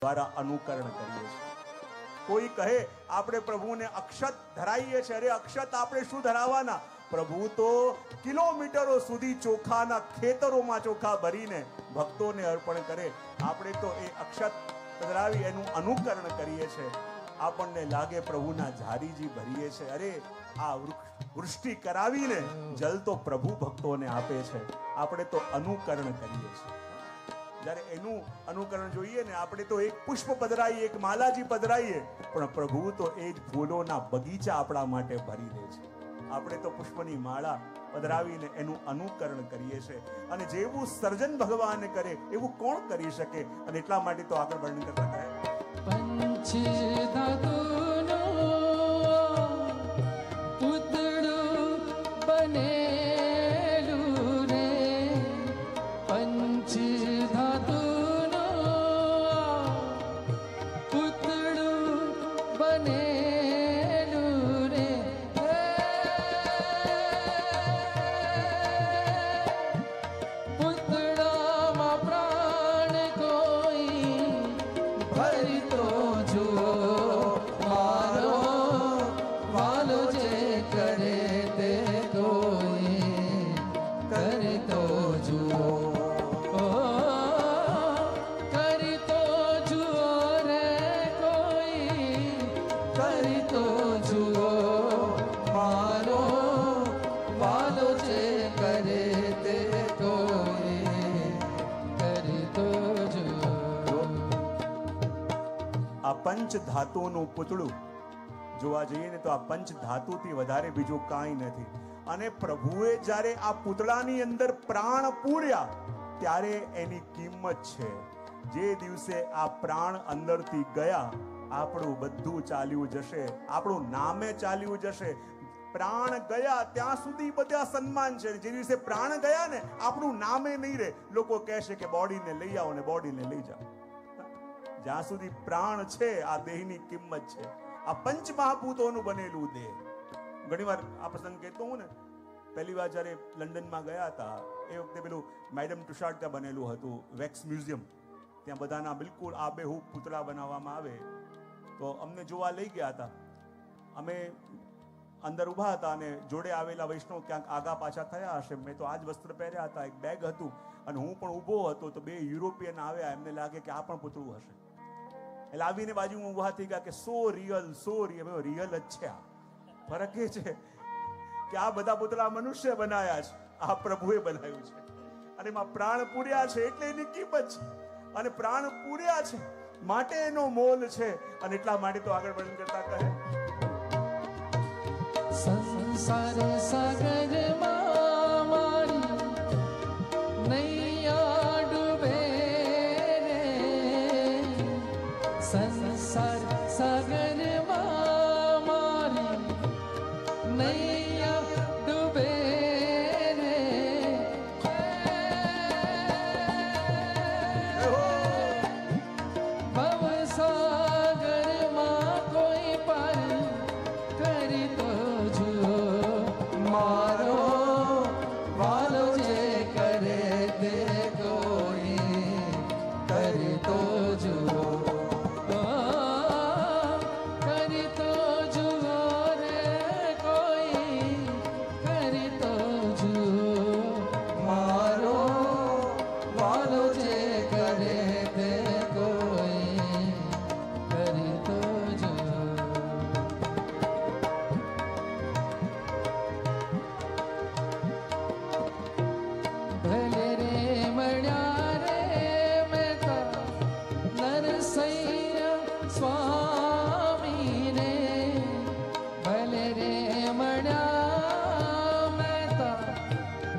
દ્વારા અનુકરણ કરીએ છીએ। કોઈ કહે આપણે પ્રભુને અક્ષત ધરાઈએ છીએ, અરે અક્ષત આપણે શું ધરાવવાના? પ્રભુ તો કિલોમીટરો સુધી ચોખાના ખેતરોમાં ચોખા ભરીને ભક્તોને અર્પણ કરે, આપણે તો એ અક્ષત ધરાવી એનું અનુકરણ કરીએ છીએ। આપણને લાગે પ્રભુના ઝારીજી ભરીએ છે, અરે આ વૃષ્ટિ કરાવીને જલ તો પ્રભુ ભક્તોને આપે છે, આપણે તો અનુકરણ કરીએ છીએ। જ્યારે એનું અનુકરણ જોઈએ ને, આપણે તો એક પુષ્પ પધરાઈએ, એક માલાજી પધરાઈએ, પણ પ્રભુ તો એ જ ફૂલોના બગીચા આપણા માટે ભરી દે છે। આપણે તો પુષ્પની માળા પધરાવીને એનું અનુકરણ કરીએ છીએ। અને જેવું સર્જન ભગવાન કરે એવું કોણ કરી શકે? અને એટલા માટે તો આગળ વર્ણન કરતા કહે, પંચ ધાતુનો પૂતળું બનેલું રે, પંચ ધાતુનો પૂતળું બનેલું રે, પૂતળામાં પ્રાણ કોઈ ભરતો જુઓ, મારો વાલો જે કરે તે કોઈ કરતો જુઓ, કરતો જુઓ રે કોઈ કરતો જુઓ, મારો વાલો જે કરે તે કોઈ કરતો જુઓ। આ પંચ ધાતુનું પૂતળું જોવા જઈએ ને તો આ પંચ ધાતુથી વધારે બીજું કાંઈ નથી। અને પ્રભુએ જ્યારે આ પૂતળાની અંદર પ્રાણ પૂર્યા ત્યારે એની કિંમત છે। જે દિવસે આ પ્રાણ અંદરથી ગયા, આપણું બધું ચાલ્યું જશે, આપણું નામે ચાલ્યું જશે। પ્રાણ ગયા ત્યાં સુધી બધા સન્માન છે, જે દિવસે પ્રાણ ગયા ને આપણું નામે નહીં રહે। લોકો કહેશે કે બોડીને લઈ આવો ને બોડીને લઈ જાઓ, જ્યાં સુધી પ્રાણ છે આ દેહની કિંમત છે। આ પંચ મહાભૂતોનું બનેલું દેહ, ઘણી વાર આ પ્રસંગ કહેતો હું ને, પહેલી વાર જ્યારે લંડનમાં ગયા હતા એ વખતે પેલું મેડમ તુષાર ત્યાં બનેલું હતું, વેક્સ મ્યુઝિયમ, ત્યાં બધાના બિલકુલ આબેહૂબ પૂતળા બનાવવામાં આવે, તો અમને જોવા લઈ ગયા હતા। અમે અંદર ઊભા હતા અને જોડે આવેલા વૈષ્ણવ ક્યાંક આગા પાછા થયા હશે, મેં તો આ જ વસ્ત્ર પહેર્યા હતા, એક બેગ હતું અને હું પણ ઊભો હતો, તો બે યુરોપિયન આવ્યા, એમને લાગે કે આ પણ પૂતળું હશે, એટલે આવીને બાજુમાં ઊભા થઈ ગયા કે સો રિયલ રિયલ જ છે। આ ફરક એ છે કે આ બધા પૂતળા મનુષ્ય બનાયા છે, આ પ્રભુએ બનાવ્યું છે, અને એમાં પ્રાણ પૂર્યા છે એટલે એની કિંમત છે, અને પ્રાણ પૂર્યા છે માટે એનો મોલ છે। અને એટલા માટે તો આગળ વર્ણન કરતા કહે, સંસાર સાગરમાં મારી નૈયા ડૂબે રે, સંસાર સાગરમાં મારી નૈયા ડૂબે રે, ભવસાગરમાં કોઈ પાર કરી તો જુઓ, મારો વાલો જે કરે તે કોઈ કરી તો જુઓ, કરી તો જુઓ રે કોઈ કરી તો જુઓ, મારો વાલો જે કરે તે કોઈ કરી તો જુઓ। ભલે રે મળ્યા રે મહેતા નરસૈયા સ્વામી રે, ભલે રે મળ્યા મહેતા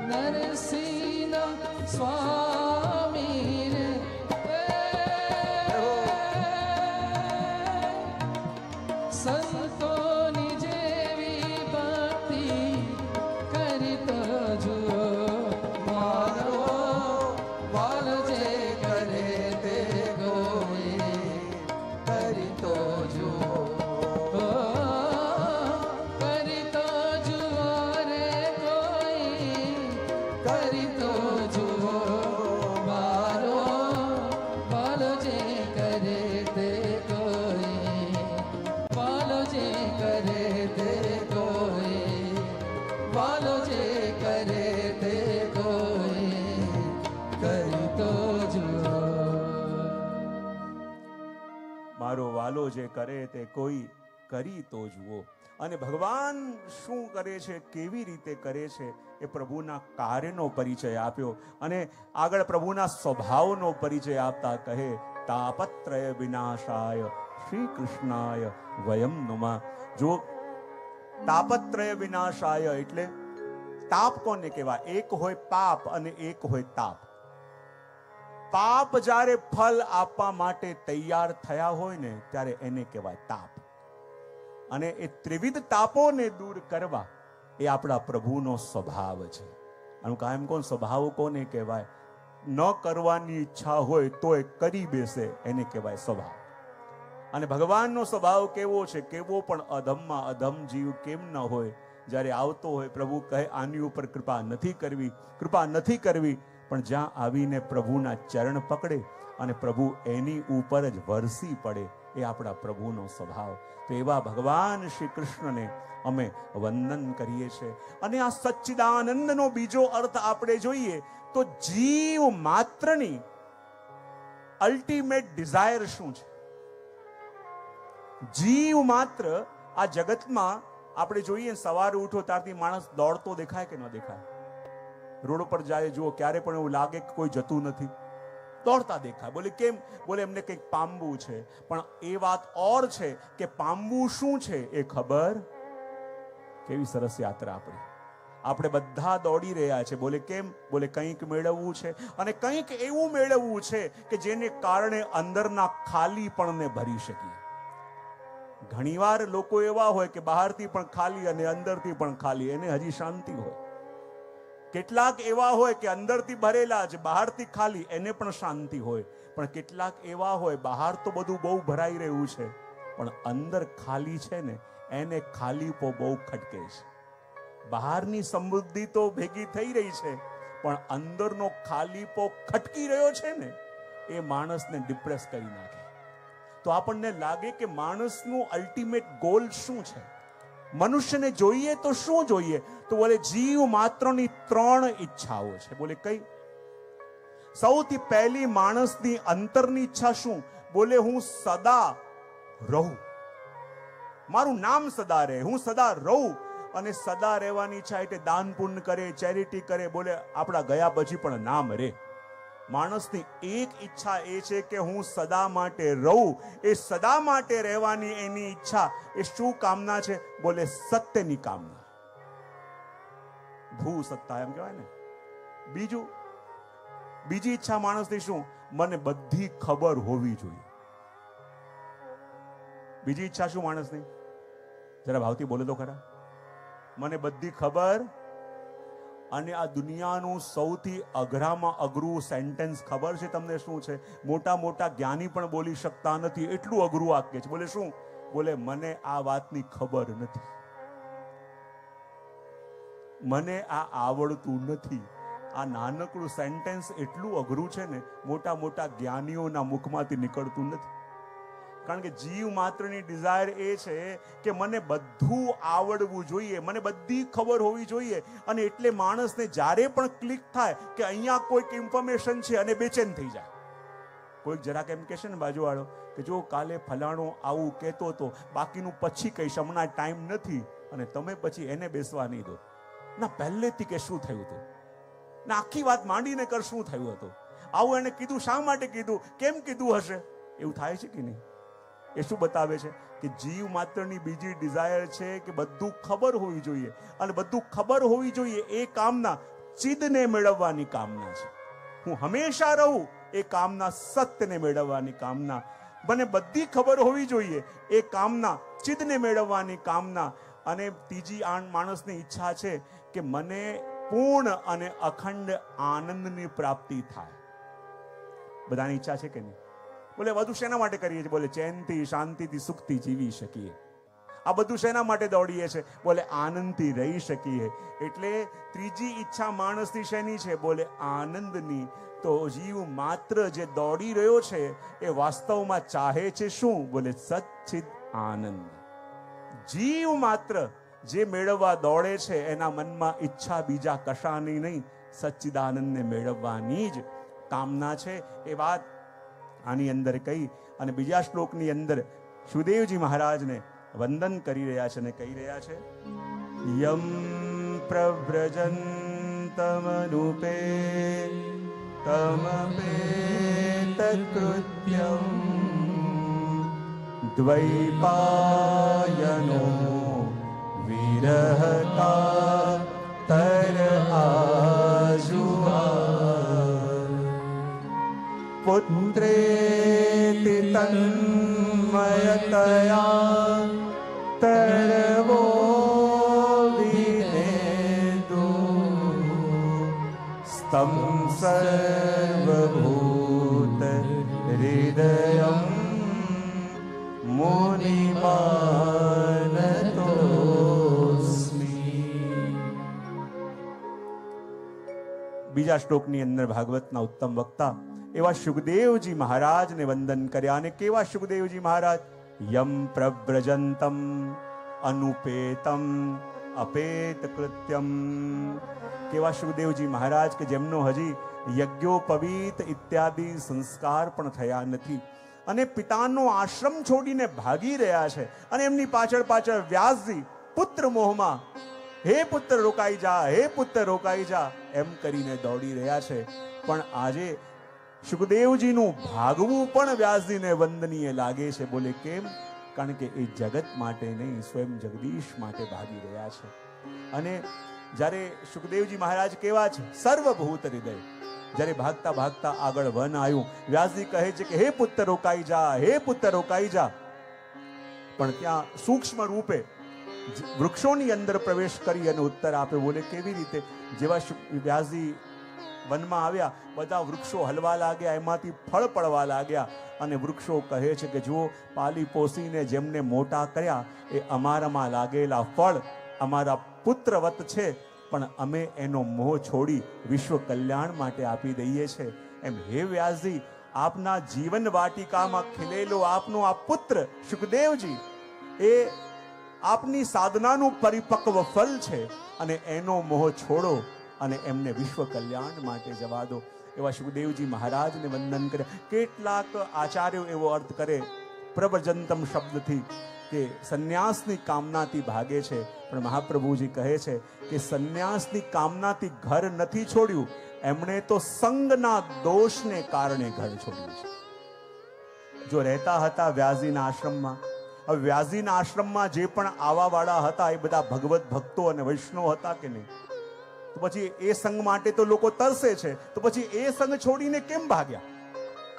નરસિંહ સ્વામી રે, સંતોની જેવી ભક્તિ કરી તો જુઓ, મારો વાલ જે કરે તે કોઈ કરી તો મારો વાલો જે કરે તે કોઈ કરી તો જુઓ. અને ભગવાન શું કરે છે, કેવી રીતે કરે છે, એ પ્રભુના કાર્યનો પરિચય આપ્યો. અને આગળ પ્રભુના સ્વભાવનો પરિચય આપતા કહે, તાપત્રય વિનાશાય શ્રી કૃષ્ણાય વયમ નુમા. જો તાપત્રય વિનાશાય એટલે તાપ કોને કહેવાય? એક હોય પાપ અને એક હોય તાપ. પાપ જ્યારે ફલ આપવા માટે તૈયાર થયા હોય ને ત્યારે એને કહેવાય તાપ. અને એ ત્રિવિધ તાપોને દૂર કરવા એ આપણા પ્રભુનો સ્વભાવ છે. આનું કાયમ કોણ સ્વભાવ કોને કહેવાય? ન કરવાની ઈચ્છા હોય તો એ કરી બેસે, એને કહેવાય સ્વભાવ. અને ભગવાનનો સ્વભાવ કેવો છે? કેવો પણ અધમમાં અધમ જીવ કેમ ન હોય, જ્યારે આવતો હોય પ્રભુ કહે આની ઉપર કૃપા નથી કરવી, કૃપા નથી કરવી, પણ જ્યાં આવીને પ્રભુના ચરણ પકડે અને પ્રભુ એની ઉપર જ વરસી પડે, એ આપણા પ્રભુનો સ્વભાવ. તો એવા ભગવાન શ્રી કૃષ્ણને અમે વંદન કરીએ છીએ. અને આ સચ્ચિદાનંદનો બીજો અર્થ આપણે જોઈએ તો જીવ માત્રની અલ્ટિમેટ ડિઝાયર શું છે? જીવ માત્ર આ જગતમાં આપણે જોઈએ, સવારે ઉઠો ત્યારથી માણસ દોડતો દેખાય કે ન દેખાય? રોડ પર જાય જુઓ, ક્યારે પણ એવું લાગે કે કોઈ જતું નથી, દોડતા દેખાય. બોલે કેમ? બોલે એમને કંઈક પામવું છે. પણ એ વાત ઓર છે કે પામવું શું છે એ ખબર. કેવી સરસ યાત્રા આપણી. આપણે બધા દોડી રહ્યા છે. બોલે કેમ? બોલે કંઈક મેળવવું છે. અને કંઈક એવું મેળવવું છે કે જેને કારણે અંદરના ખાલીપણને ભરી શકીએ. ઘણીવાર લોકો એવા હોય કે બહારથી પણ ખાલી અને અંદરથી પણ ખાલી, એને હજી શાંતિ હોય. કેટલાક એવા હોય કે અંદરથી ભરેલા છે, બહારથી ખાલી, એને પણ શાંતિ હોય. પણ કેટલાક એવા હોય બહાર તો બધું બહુ ભરાઈ રહ્યું છે પણ અંદર ખાલી છે ને, એને ખાલીપો બહુ ખટકે છે. બહારની સમૃદ્ધિ તો ભેગી થઈ રહી છે પણ અંદરનો ખાલીપો ખટકી રહ્યો છે ને, એ માણસને ડિપ્રેસ કરી નાખે. તો આપણને લાગે કે માણસનું અલ્ટિમેટ ગોલ શું છે? મનુષ્યને જોઈએ તો શું જોઈએ? તો બોલે જીવ માત્રની 3 ઈચ્છાઓ છે. બોલે કઈ? સૌથી પહેલી માણસની અંતરની ઈચ્છા શું? બોલે હું સદા રહું, મારું નામ સદા રહે, હું સદા રહું. અને સદા રહેવાની ઈચ્છા એટલે દાન પુણ્ય કરે, ચેરિટી કરે. બોલે આપણા ગયા પછી પણ નામ રહે. માણસની એક ઈચ્છા એ છે કે હું સદા માટે રહું. એ સદા માટે રહેવાની એની ઈચ્છા, એ શું કામના છે? બોલે સત્યની કામના. ભૂ સત્તા એમ કહેવાય ને. બીજી ઈચ્છા માણસની શું? મને બધી ખબર હોવી જોઈએ. બીજી ઈચ્છા શું માણસની? જરા ભાવથી બોલે તો ખરા. મને બધી ખબર. અને આ દુનિયાનું સૌથી અઘરામાં અઘરું સેન્ટેન્સ ખબર છે તમને શું છે? મોટા મોટા જ્ઞાની પણ બોલી શકતા નથી, એટલું અઘરું વાક્ય છે. બોલે શું? બોલે મને આ વાતની ખબર નથી, મને આ આવડતું નથી. આ નાનકડું સેન્ટેન્સ એટલું અઘરું છે ને, મોટા મોટા જ્ઞાનીઓના મુખમાંથી નીકળતું નથી. કારણ કે જીવ માત્રની ડિઝાયર એ છે કે મને બધું આવડવું જોઈએ, મને બધી ખબર હોવી જોઈએ. અને એટલે માણસને જ્યારે પણ ક્લિક થાય કે અહીંયા કોઈક ઇન્ફોર્મેશન છે અને બેચેન થઈ જાય. કોઈક જરાક એમ કહેશે ને બાજુવાળો કે જો કાલે ફલાણો આવું કહેતો હતો, બાકીનું પછી કહીશ, હમણાં ટાઈમ નથી. અને તમે પછી એને બેસવા નહીં દો. ના પહેલેથી કે શું થયું હતું, ના આખી વાત માંડીને કર શું થયું હતું, આવું એને કીધું, શા માટે કીધું, કેમ કીધું હશે. એવું થાય છે કે નહીં? એ શું બતાવે છે? કે જીવ માત્રની બીજી ડિઝાયર છે કે બધું ખબર હોવી જોઈએ. અને બધું ખબર હોવી જોઈએ એ કામના ચિદને મેળવવાની કામના છે. હું હંમેશા રહું એ કામના સત્યને મેળવવાની કામના. મને બધી ખબર હોવી જોઈએ એ કામના ચિદને મેળવવાની કામના. અને ત્રીજી માણસની ઈચ્છા છે કે મને પૂર્ણ અને અખંડ આનંદની પ્રાપ્તિ થાય. બધાની ઈચ્છા છે કે નહીં? બોલે બધું શેના માટે કરીએ છીએ? બોલે ચેનથી, શાંતિથી, સુખથી જીવી શકીએ. આ બધું શેના માટે દોડીએ છીએ? બોલે આનંદથી રહી શકીએ. એટલે ત્રીજી ઈચ્છા માણસની શેની છે? બોલે આનંદની. તો જીવ માત્ર જે દોડી રહ્યો છે એ વાસ્તવમાં ચાહે છે શું? બોલે સચ્ચિદ આનંદ. જીવ માત્ર જે મેળવવા દોડે છે એના મનમાં ઈચ્છા બીજા કશાની નહીં, સચ્ચિદાનંદને મેળવવાની જ કામના છે. એ વાત આની અંદર કહી અને બીજા શ્લોકની અંદર સુદેવજી મહારાજને વંદન કરી રહ્યા છે અને કહી રહ્યા છે, યમ પ્રવ્રજંતમનુપે તમપેત કૃત્યમ દ્વૈપાયનો વિરહતા તર આજુહા પુત્રેતિ તન્મયતયા તરવો વિનેદુ સ્તં સર્વભૂત હૃદયં મુનિમાનતોસ્મિ. બીજા શ્લોકની અંદર ભાગવતના ઉત્તમ વક્તા એવા સુખદેવજી મહારાજને વંદન કર્યા. અને કેવા સુખદેવજી મહારાજ? યમ પ્રવ્રજંતમ અનુપેતમ અપેત કૃત્યમ. કેવા સુખદેવજી મહારાજ કે જેમનો હજી યજ્ઞોપવીત ઇત્યાદિ સંસ્કાર પણ થયા નથી અને પિતાનો આશ્રમ છોડીને ભાગી રહ્યા છે. અને એમની પાછળ પાછળ વ્યાસજી પુત્ર મોહમાં, હે પુત્ર રોકાઈ જા, હે પુત્ર રોકાઈ જા એમ કરીને દોડી રહ્યા છે. પણ આજે સુખદેવજીનું ભાગવું પણ વ્યાસજીને વંદનીય લાગે છે. બોલે કેમ? કારણ કે એ જગત માટે નહીં, સ્વયં જગદીશ માટે ભાગી રહ્યા છે. અને જ્યારે સુખદેવજી મહારાજ કેવા છે? સર્વભૂત હૃદય. જ્યારે ભાગતા ભાગતા આગળ વન આવ્યું, વ્યાસજી કહે છે કે હે પુત્ર રોકાઈ જા, હે પુત્ર રોકાઈ જા. પણ ત્યાં સૂક્ષ્મ રૂપે વૃક્ષોની અંદર પ્રવેશ કરી અને ઉત્તર આપે. બોલે કેવી રીતે? જેવા વ્યાસજી વનમાં આવ્યા, બધા વૃક્ષો હલવા લાગ્યા, એમાંથી ફળ પડવા લાગ્યા. અને વૃક્ષો કહે છે કે જુઓ, પાલી પોસીને જેમને મોટા કર્યા એ અમારામાં લાગેલા ફળ અમારા પુત્રવત છે, પણ અમે એનો મોહ છોડી વિશ્વ કલ્યાણ માટે આપી દઈએ છે. એમ હે વ્યાસજી, આપના જીવન વાટિકામાં ખીલેલો આપનો આ પુત્ર સુખદેવજી એ આપની સાધનાનું પરિપક્વ ફલ છે, અને એનો મોહ છોડો અને એમને વિશ્વ કલ્યાણ માટે જવા દો. એવા સુખદેવજી મહારાજને વંદન કરે. કેટલાક આચાર્યો એવો અર્થ કરે પ્રવ્રજંતમ શબ્દથી કે સંન્યાસની કામનાથી ભાગે છે, પણ મહાપ્રભુજી કહે છે કે સંન્યાસની કામનાથી ઘર નથી છોડ્યું, એમણે તો સંગના દોષને કારણે ઘર છોડ્યું છે. જો રહેતા હતા વ્યાસજીના આશ્રમમાં, હવે વ્યાસજીના આશ્રમમાં જે પણ આવાવાળા હતા એ બધા ભગવત ભક્તો અને વૈષ્ણવ હતા કે નહીં? તો પછી એ સંગ માટે તો લોકો તરસે છે, તો પછી એ સંગ છોડીને કેમ ભાગ્યા?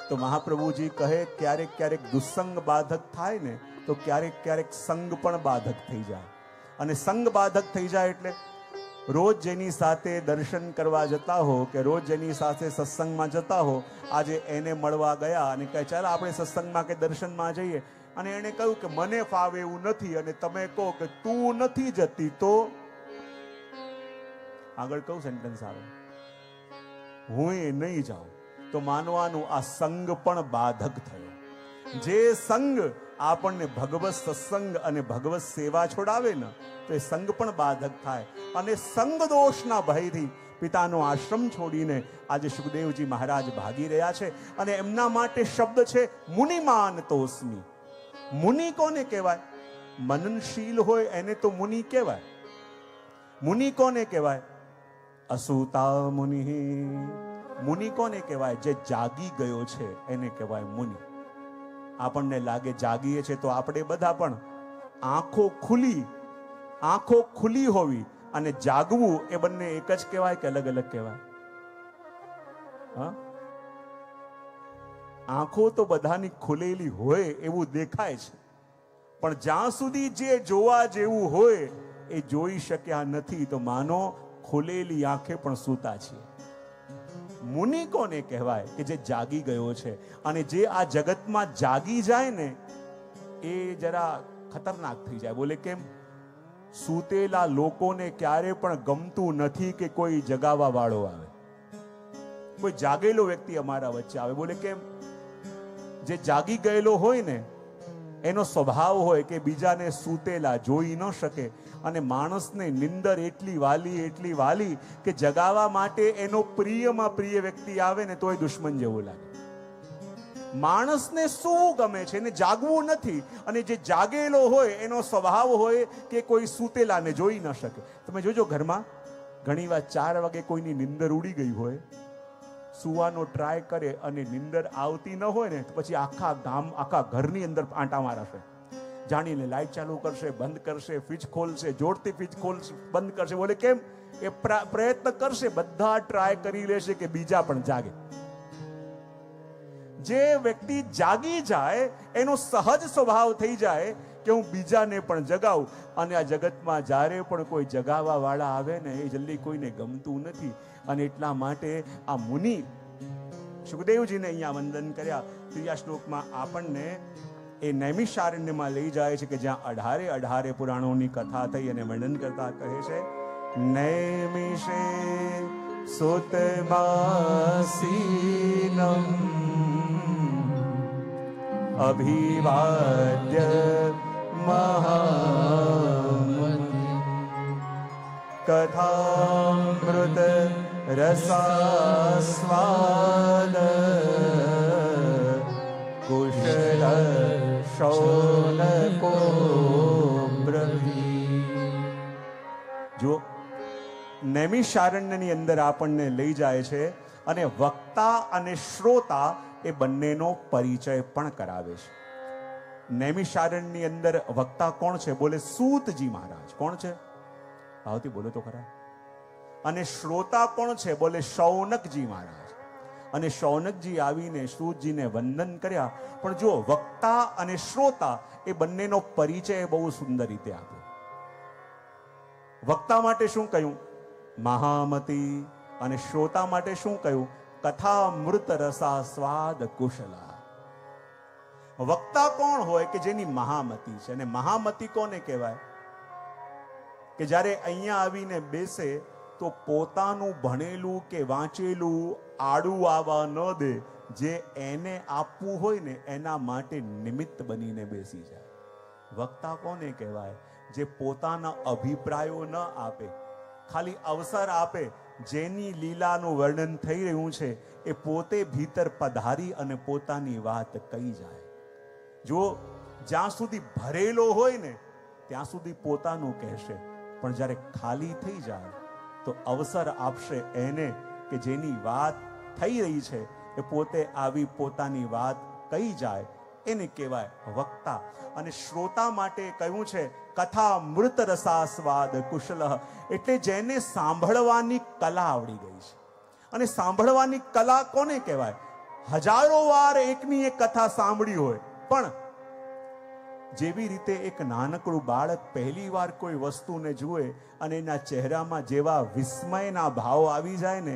તો મહાપ્રભુજી કહે ક્યારેક ક્યારેક દુસ્સંગ બાધક થાય ને, તો ક્યારેક ક્યારેક સંગ પણ બાધક થઈ જાય. અને સંગ બાધક થઈ જાય એટલે રોજ જેની સાથે દર્શન કરવા જતા હો કે રોજ જેની સાથે સત્સંગમાં જતા હો, આજે એને મળવા ગયા અને કહે ચાલ આપણે સત્સંગમાં કે દર્શનમાં જઈએ, અને એને કહ્યું કે મને ફાવે એવું નથી, અને તમે કહો કે તું નથી જતી, તો આગળ કયું સેન્ટેન્સ આવે? હું એ નહીં જાઉં. તો માનવાનું આ સંગ પણ બાધક થયો. જે સંગ આપણને ભગવત સત્સંગ અને ભગવત સેવા છોડાવે ને, તો એ સંગ પણ બાધક થાય. અને સંગ દોષના ભયથી પિતાનો આશ્રમ છોડીને આજે સુખદેવજી મહારાજ ભાગી રહ્યા છે. અને એમના માટે શબ્દ છે મુનિમાન તોસ્મી. મુનિ કોને કહેવાય? મનનશીલ હોય એને તો મુનિ કહેવાય. મુનિ કોને કહેવાય? અસુતા મુનિ. મુનિ કોને કહેવાય? જે જાગી ગયો છે એને કહેવાય મુનિ. આપણને લાગે જાગીએ છે તો આપણે બધા પણ આંખો ખુલી હોવી અને જાગવું એ બંને એક જ કહેવાય કે અલગ અલગ કહેવાય? હા, આંખો તો બધાની ખુલેલી હોય એવું દેખાય છે, પણ જ્યાં સુધી જે જોવા જેવું હોય એ જોઈ શક્યા નથી, તો માનો ખુલેલી આંખે પણ સૂતા છીએ. મુનિ કોને કહેવાય? કે જે જાગી ગયો છે. અને જે આ જગતમાં જાગી જાય ને એ જરા ખતરનાક થઈ જાય. બોલે કેમ? સૂતેલા લોકોને ક્યારે પણ ગમતું નથી કે કોઈ જગાવા વાળો આવે, કોઈ જાગેલો વ્યક્તિ અમારા વચ્ચે આવે. બોલે કેમ? જે જાગી ગયેલો હોય ને એનો સ્વભાવ હોય કે બીજાને સૂતેલા જોઈ ન શકે, અને માણસને નિંદર એટલી વાલી કે જગાવવા માટે એનો પ્રિયમાં પ્રિય વ્યક્તિ આવે ને તો એ દુશ્મન જેવું લાગે. માણસને શું ગમે છે, એને જાગવું નથી. અને જે જાગેલો હોય એનો સ્વભાવ હોય કે કોઈ સૂતેલાને જોઈ ન શકે. તમે જોજો ઘરમાં ઘણી વાર 4 વાગે કોઈની નિંદર ઉડી ગઈ હોય, સુવાનો ટ્રાય કરે અને નિંદર આવતી ન હોય ને તો પછી આખા ઘરની અંદર આંટા મારશે. જાણીને લાઈટ ચાલુ કરશે, બંધ કરશે, ફ્રીજ ખોલશે, જોરથી ફ્રીજ ખોલશે, બંધ કરશે. બોલે કેમ? એ પ્રયત્ન કરશે, બધા ટ્રાય કરી લેશે કે બીજા પણ જાગે. જે વ્યક્તિ જાગી જાય એનો સહજ સ્વભાવ થઈ જાય કે હું બીજાને પણ જગાવું. અને આ જગતમાં જ્યારે પણ કોઈ જગાવવા વાળા આવે ને એ જલ્દી કોઈને ગમતું નથી. અને એટલા માટે આ મુનિ સુખદેવજીને અહીંયા વંદન કર્યા. ત્રીજા શ્લોકમાં આપણને એ નૈમિષારણ્યમાં લઈ જાય છે કે જ્યાં 18 પુરાણોની કથા થઈ અને વર્ણન કરતા કહે છે, નૈમિષે સુતમાસીનમ અભિવાદ્ય મહામતિ કથામૃત રસાસ્વાદ કુશલ શૌનકો બ્રવી. જો નૈમિષારણ્યની અંદર આપણને લઈ જાય છે અને વક્તા અને શ્રોતા એ બંનેનો પરિચય પણ કરાવે છે. નૈમિષારણ્યની અંદર વક્તા કોણ છે? બોલે સૂતજી મહારાજ. કોણ છે? ભાવથી બોલો તો ખરા. અને શ્રોતા કોણ છે? બોલે શૌનકજી મહારાજ. અને શૌનકજી આવીને સૂતજીને વંદન કર્યા. પણ જો વક્તા અને શ્રોતા એ બંનેનો પરિચય બહુ સુંદર રીતે આપ્યો. વક્તા માટે શું કહ્યું? મહામતી. અને શ્રોતા માટે શું કહ્યું? કથામૃત રસા સ્વાદ કુશલા. વક્તા કોણ હોય? કે જેની મહામતી છે. અને મહામતી કોને કહેવાય? કે જ્યારે અહીંયા આવીને બેસે તો પોતાનું ભણેલું કે વાંચેલું આડું આવવા ન દે. જે એને આપવું હોય ને એના માટે નિમિત્ત બનીને બેસી જાય. વક્તા કોને કહેવાય? જે પોતાના અભિપ્રાયો ન આપે, ખાલી અવસર આપે. જેની લીલાનું વર્ણન થઈ રહ્યું છે એ પોતે ભીતર પધારી અને પોતાની વાત કહી જાય. જો જ્યાં સુધી ભરેલો હોય ને ત્યાં સુધી પોતાનું કહેશે, પણ જ્યારે ખાલી થઈ જાય તો અવસર આપશે એને કે જેની વાત થઈ રહી છે એ પોતે આવી પોતાની વાત કહી જાય. એને કહેવાય વક્તા. અને શ્રોતા માટે કહ્યું છે કથા મૃત રસાસ્વાદ કુશલ. એટલે જેને સાંભળવાની કલા આવડી ગઈ છે. અને સાંભળવાની કલા કોને કહેવાય? હજારો વાર એકની એક કથા સાંભળી હોય, પણ જેવી રીતે એક નાનકડું બાળક પહેલી વાર કોઈ વસ્તુને જુએ અને એના ચહેરામાં જેવા વિસ્મયના ભાવ આવી જાય ને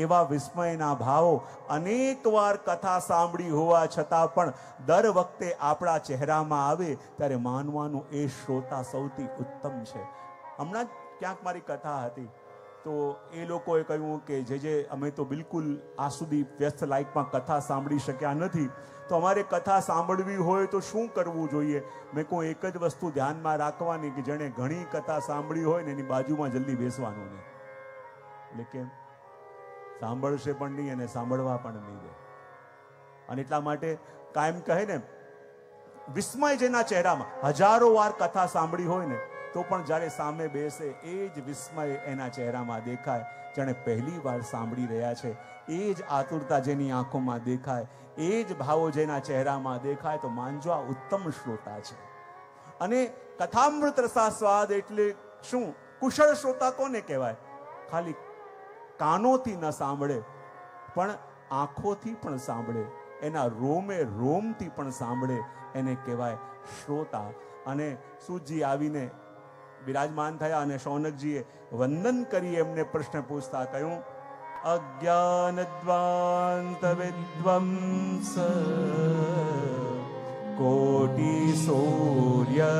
એવા વિસ્મયના ભાવો અનેક વાર કથા સાંભળી હોવા છતાં પણ દર વખતે આપણા ચહેરામાં આવે ત્યારે માનવાનું એ શ્રોતા સૌથી ઉત્તમ છે. હમણાં જ ક્યાંક મારી કથા હતી તો એ લોકોએ કહ્યું કે જે અમે તો બિલકુલ આ સુધી વ્યસ્ત લાઈફમાં કથા સાંભળી શક્યા નથી, તો અમારે કથા સાંભળવી હોય તો શું કરવું જોઈએ? મેં કોઈ એક જ વસ્તુ ધ્યાનમાં રાખવાની કે જેણે ઘણી કથા સાંભળી હોય ને એની બાજુમાં જલ્દી બેસવાનું નહીં. એટલે કેમ? સાંભળશે પણ નહીં અને સાંભળવા પણ નહીં દે. અને એટલા માટે કાયમ કહે ને, વિસ્મય જેના ચહેરામાં, હજારો વાર કથા સાંભળી હોય ને તો પણ જ્યારે સામે બેસે એ જ વિસ્મય એના ચહેરામાં દેખાય. જેણે પહેલી વાર સાંભળી રહ્યા છે એ જ આતુરતા જેની આંખોમાં દેખાય, એ જ ભાવો જેના ચહેરામાં દેખાય, તો માનજો આ ઉત્તમ શ્રોતા છે. અને કથામૃત રસાસ્વાદ એટલે શું? કુશળ શ્રોતા કોને કહેવાય? ખાલી કાનોથી ન સાંભળે પણ આંખોથી પણ સાંભળે, એના રોમે રોમથી પણ સાંભળે, એને કહેવાય શ્રોતા. અને સૂતજી આવીને બિરાજમાન થયા અને શૌનકજીએ વંદન કરી એમને પ્રશ્ન પૂછતા કહ્યું, અજ્ઞાનદ્વાંત વિદ્વંસ કોટિ સૂર્ય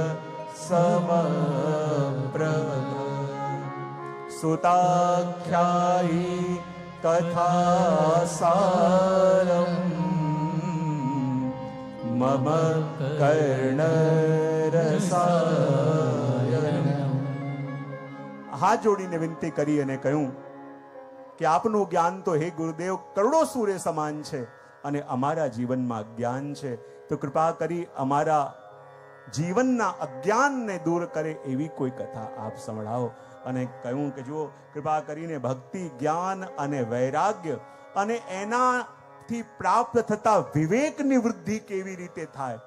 સમપ્રભ સુતાખ્યાયી કથા સારમ મમ કર્ણ રસાયન. હાથ જોડીને વિનંતી કરી અને કહ્યું કે આપનું જ્ઞાન તો હે ગુરુદેવ કરોડો સૂર્ય સમાન છે, અને અમારા જીવનમાં જ્ઞાન છે, તો કૃપા કરી અમારા જીવનના અજ્ઞાનને દૂર કરે એવી કોઈ કથા આપ સંભળાવો. અને કહ્યું કે જુઓ, કૃપા કરીને ભક્તિ, જ્ઞાન અને વૈરાગ્ય અને એનાથી પ્રાપ્ત થતા વિવેકની વૃદ્ધિ કેવી રીતે થાય,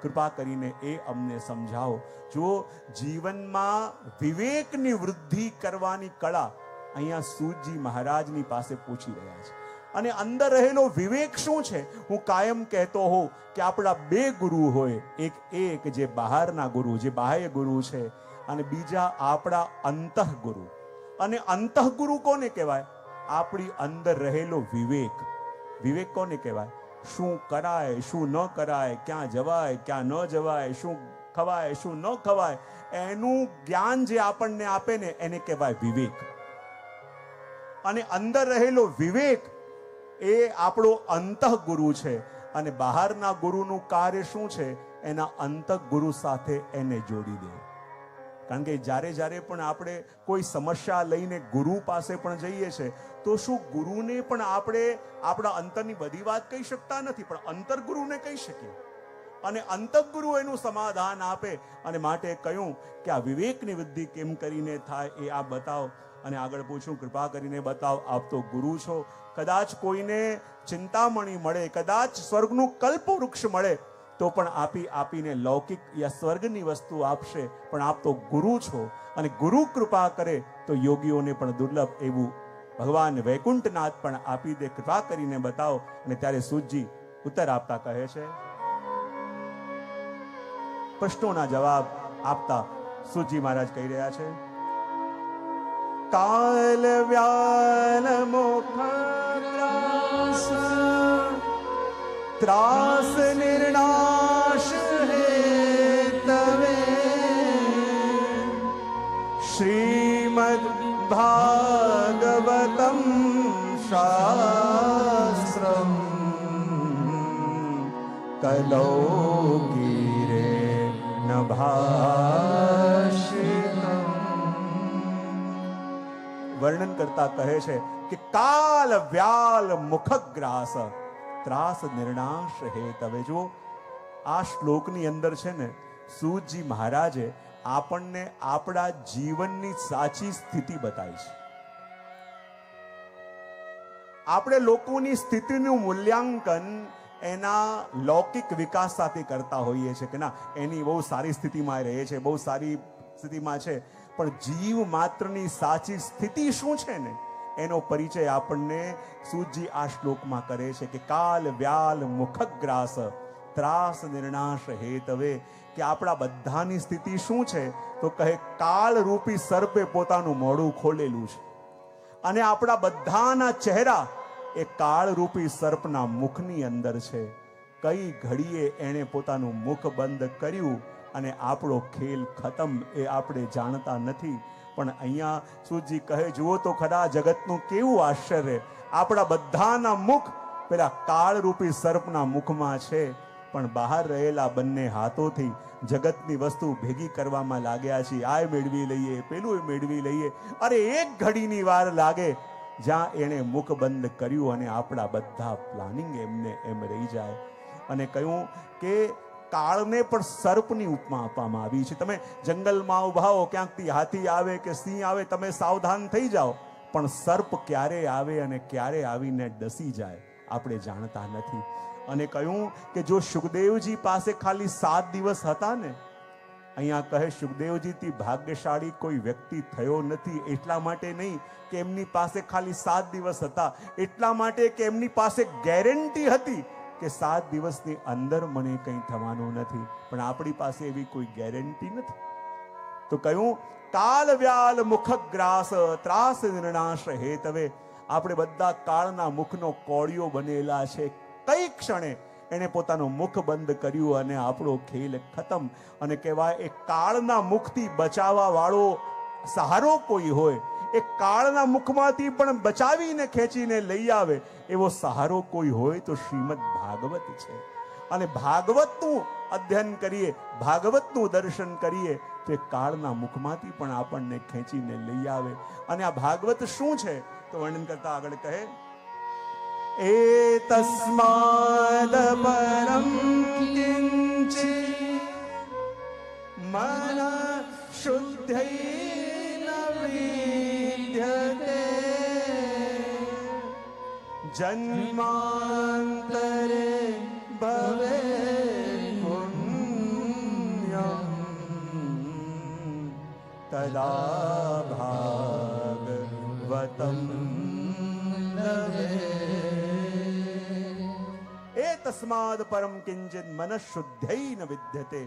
કૃપા કરીને એ અમને સમજાવો. જુઓ, જીવનમાં વિવેકની વૃદ્ધિ કરવાની કળા અહીંયા સૂતજી મહારાજની પાસે પૂછી રહ્યા છે. અને અંદર રહેલો વિવેક શું છે? હું કાયમ કહેતો હોઉં કે આપણા બે ગુરુ હોય, એક જે બહારના ગુરુ, જે બાહ્ય ગુરુ છે, અને બીજા આપણા અંતઃગુરુ. અને અંતઃગુરુ કોને કહેવાય? આપણી અંદર રહેલો વિવેક. વિવેક કોને કહેવાય? શું કરાય, શું ન કરાય, ક્યાં જવાય, ક્યાં ન જવાય, શું ખવાય, શું ન ખવાય, એનું જ્ઞાન જે આપણને આપે ને એને કહેવાય વિવેક. અને અંદર રહેલો વિવેક એ આપણો અંતઃગુરુ છે. અને બહારના ગુરુનું કાર્ય શું છે? એના અંતઃગુરુ સાથે એને જોડી દે. કારણ કે જ્યારે પણ આપણે કોઈ સમસ્યા લઈને ગુરુ પાસે પણ જઈએ છે, તો શું ગુરુને પણ આપણે આપણા અંતરની બધી વાત કહી શકતા નથી, પણ અંતર્ગુરુને કહી શકીએ. અને અંતઃગુરુ એનું સમાધાન આપે. અને માટે કહ્યું કે આ વિવેકની વૃદ્ધિ કેમ કરીને થાય એ આપ બતાવો. અને આગળ પૂછું, કૃપા કરીને બતાવો, આપ તો ગુરુ છો. કદાચ કોઈને ચિંતામણી મળે, કદાચ સ્વર્ગનું કલ્પ વૃક્ષ મળે, તો પણ આપીને લૌકિક યા સ્વર્ગની વસ્તુ આપશે. પણ આપ તો ગુરુ છો, અને ગુરુ કૃપા કરે તો યોગીઓને પણ દુર્લભ એવું ભગવાન વૈકુંઠનાથ પણ આપી દે. કૃપા કરીને બતાવો. અને ત્યારે સૂતજી ઉત્તર આપતા કહે છે, પ્રશ્નોના જવાબ આપતા સૂતજી મહારાજ કહી રહ્યા છે, કાલ વ્યાલ મુખ ત્રાસ નિર્નાશ હેતવે શ્રીમદ ભાગવતમ શાસ્ત્રમ કલૌ ગીરે નભાષિતમ. વર્ણન કરતા કહે છે કે કાલ વ્યાલ મુખગ્રાસ ત્રાસ નિર્ણાશ હેતવે. જો આ શ્લોકની અંદર છે ને, સૂતજી મહારાજે આપણને આપણા જીવનની સાચી સ્થિતિ બતાવી છે. આપણે લોકોની સ્થિતિનું મૂલ્યાંકન એના લૌકિક વિકાસ સાથે કરતા હોઈએ છીએ કે ના, એની બહુ સારી સ્થિતિમાં રહે છે, બહુ સારી સ્થિતિમાં છે. પણ જીવ માત્રની સાચી સ્થિતિ શું છે ને, એનો પરિચય આપણને સૂતજી આ શ્લોકમાં કરે છે કે કાલ વ્યાલ મુખગ્રાસ ત્રાસ નિર્ણાશ હેતવે. કે આપણા બધાની સ્થિતિ શું છે? તો કહે કાળ રૂપી સર્પે પોતાનું મોઢું ખોલેલું છે. અને આપણા બધાના ચહેરા એ કાળ રૂપી સર્પના મુખની અંદર છે. કઈ ઘડીએ એણે પોતાનું મુખ બંધ કર્યું અને આપણો ખેલ ખતમ એ આપણે જાણતા નથી. પણ અહીંયા સૂતજી કહે, જુઓ તો ખરા જગતનું કેવું આશ્ચર્ય. આપણા બધાના મુખ પેલા કાળરૂપી સર્પના મુખમાં છે, પણ બહાર રહેલા બંને હાથોથી જગતની વસ્તુ ભેગી કરવામાં લાગ્યા છીએ. આ મેળવી લઈએ, પેલું મેળવી લઈએ. અરે એક ઘડીની વાર લાગે જ્યાં એણે મુખ બંધ કર્યું અને આપણા બધા પ્લાનિંગ એમને એમ રહી જાય. અને કહ્યું કે કાળને પણ સર્પની ઉપમા આપવામાં આવી છે. તમે જંગલમાં ઉભા હો, ક્યાંકથી હાથી આવે કે સિંહ આવે, તમે સાવધાન થઈ જાઓ, પણ સર્પ ક્યારે આવે અને ક્યારે આવીને ડસી જાય આપણે જાણતા નથી. અને કહ્યું કે જો સુખદેવજી પાસે ખાલી 7 દિવસ હતા ને, અહીંયા કહે સુખદેવજીથી ભાગ્યશાળી કોઈ વ્યક્તિ થયો નથી. એટલા માટે નહીં કે એમની પાસે ખાલી 7 દિવસ હતા, એટલા માટે કે એમની પાસે ગેરંટી હતી કે 7 દિવસની અંદર મને કંઈ થવાનું નથી. પણ આપણી પાસે એવી કોઈ ગેરંટી નથી. તો કહ્યું કાલ વ્યાલ મુખગ્રાસ ત્રાસ નિર્ણાશ હેતવે. આપણે બધા કાળના મુખનો કોળિયો બનેલા છે. કઈ ક્ષણે એને પોતાનું મુખ બંધ કર્યું અને આપણો ખેલ ખતમ. અને કહેવાય એ કાળના મુખથી બચાવવા વાળો સહારો કોઈ હોય, એ કાળના મુખમાંથી પણ બચાવીને ખેંચીને લઈ આવે એવો સહારો કોઈ હોય તો શ્રીમદ ભાગવત છે. અને ભાગવતનું અધ્યયન કરીએ, ભાગવતનું દર્શન કરીએ તો એ કાળના મુખમાંથી પણ આપણને ખેંચીને લઈ આવે. અને આ ભાગવત શું છે તો વર્ણન કરતા આગળ કહે एतस्माद् परं किञ्चित् मनः शुद्धैः न विद्यते जन्मान्तरे भवेत् पुण्यं तदा भागवतं तस्माद परम किंचित मन શુદ્ધૈ ન વિદ્યતે.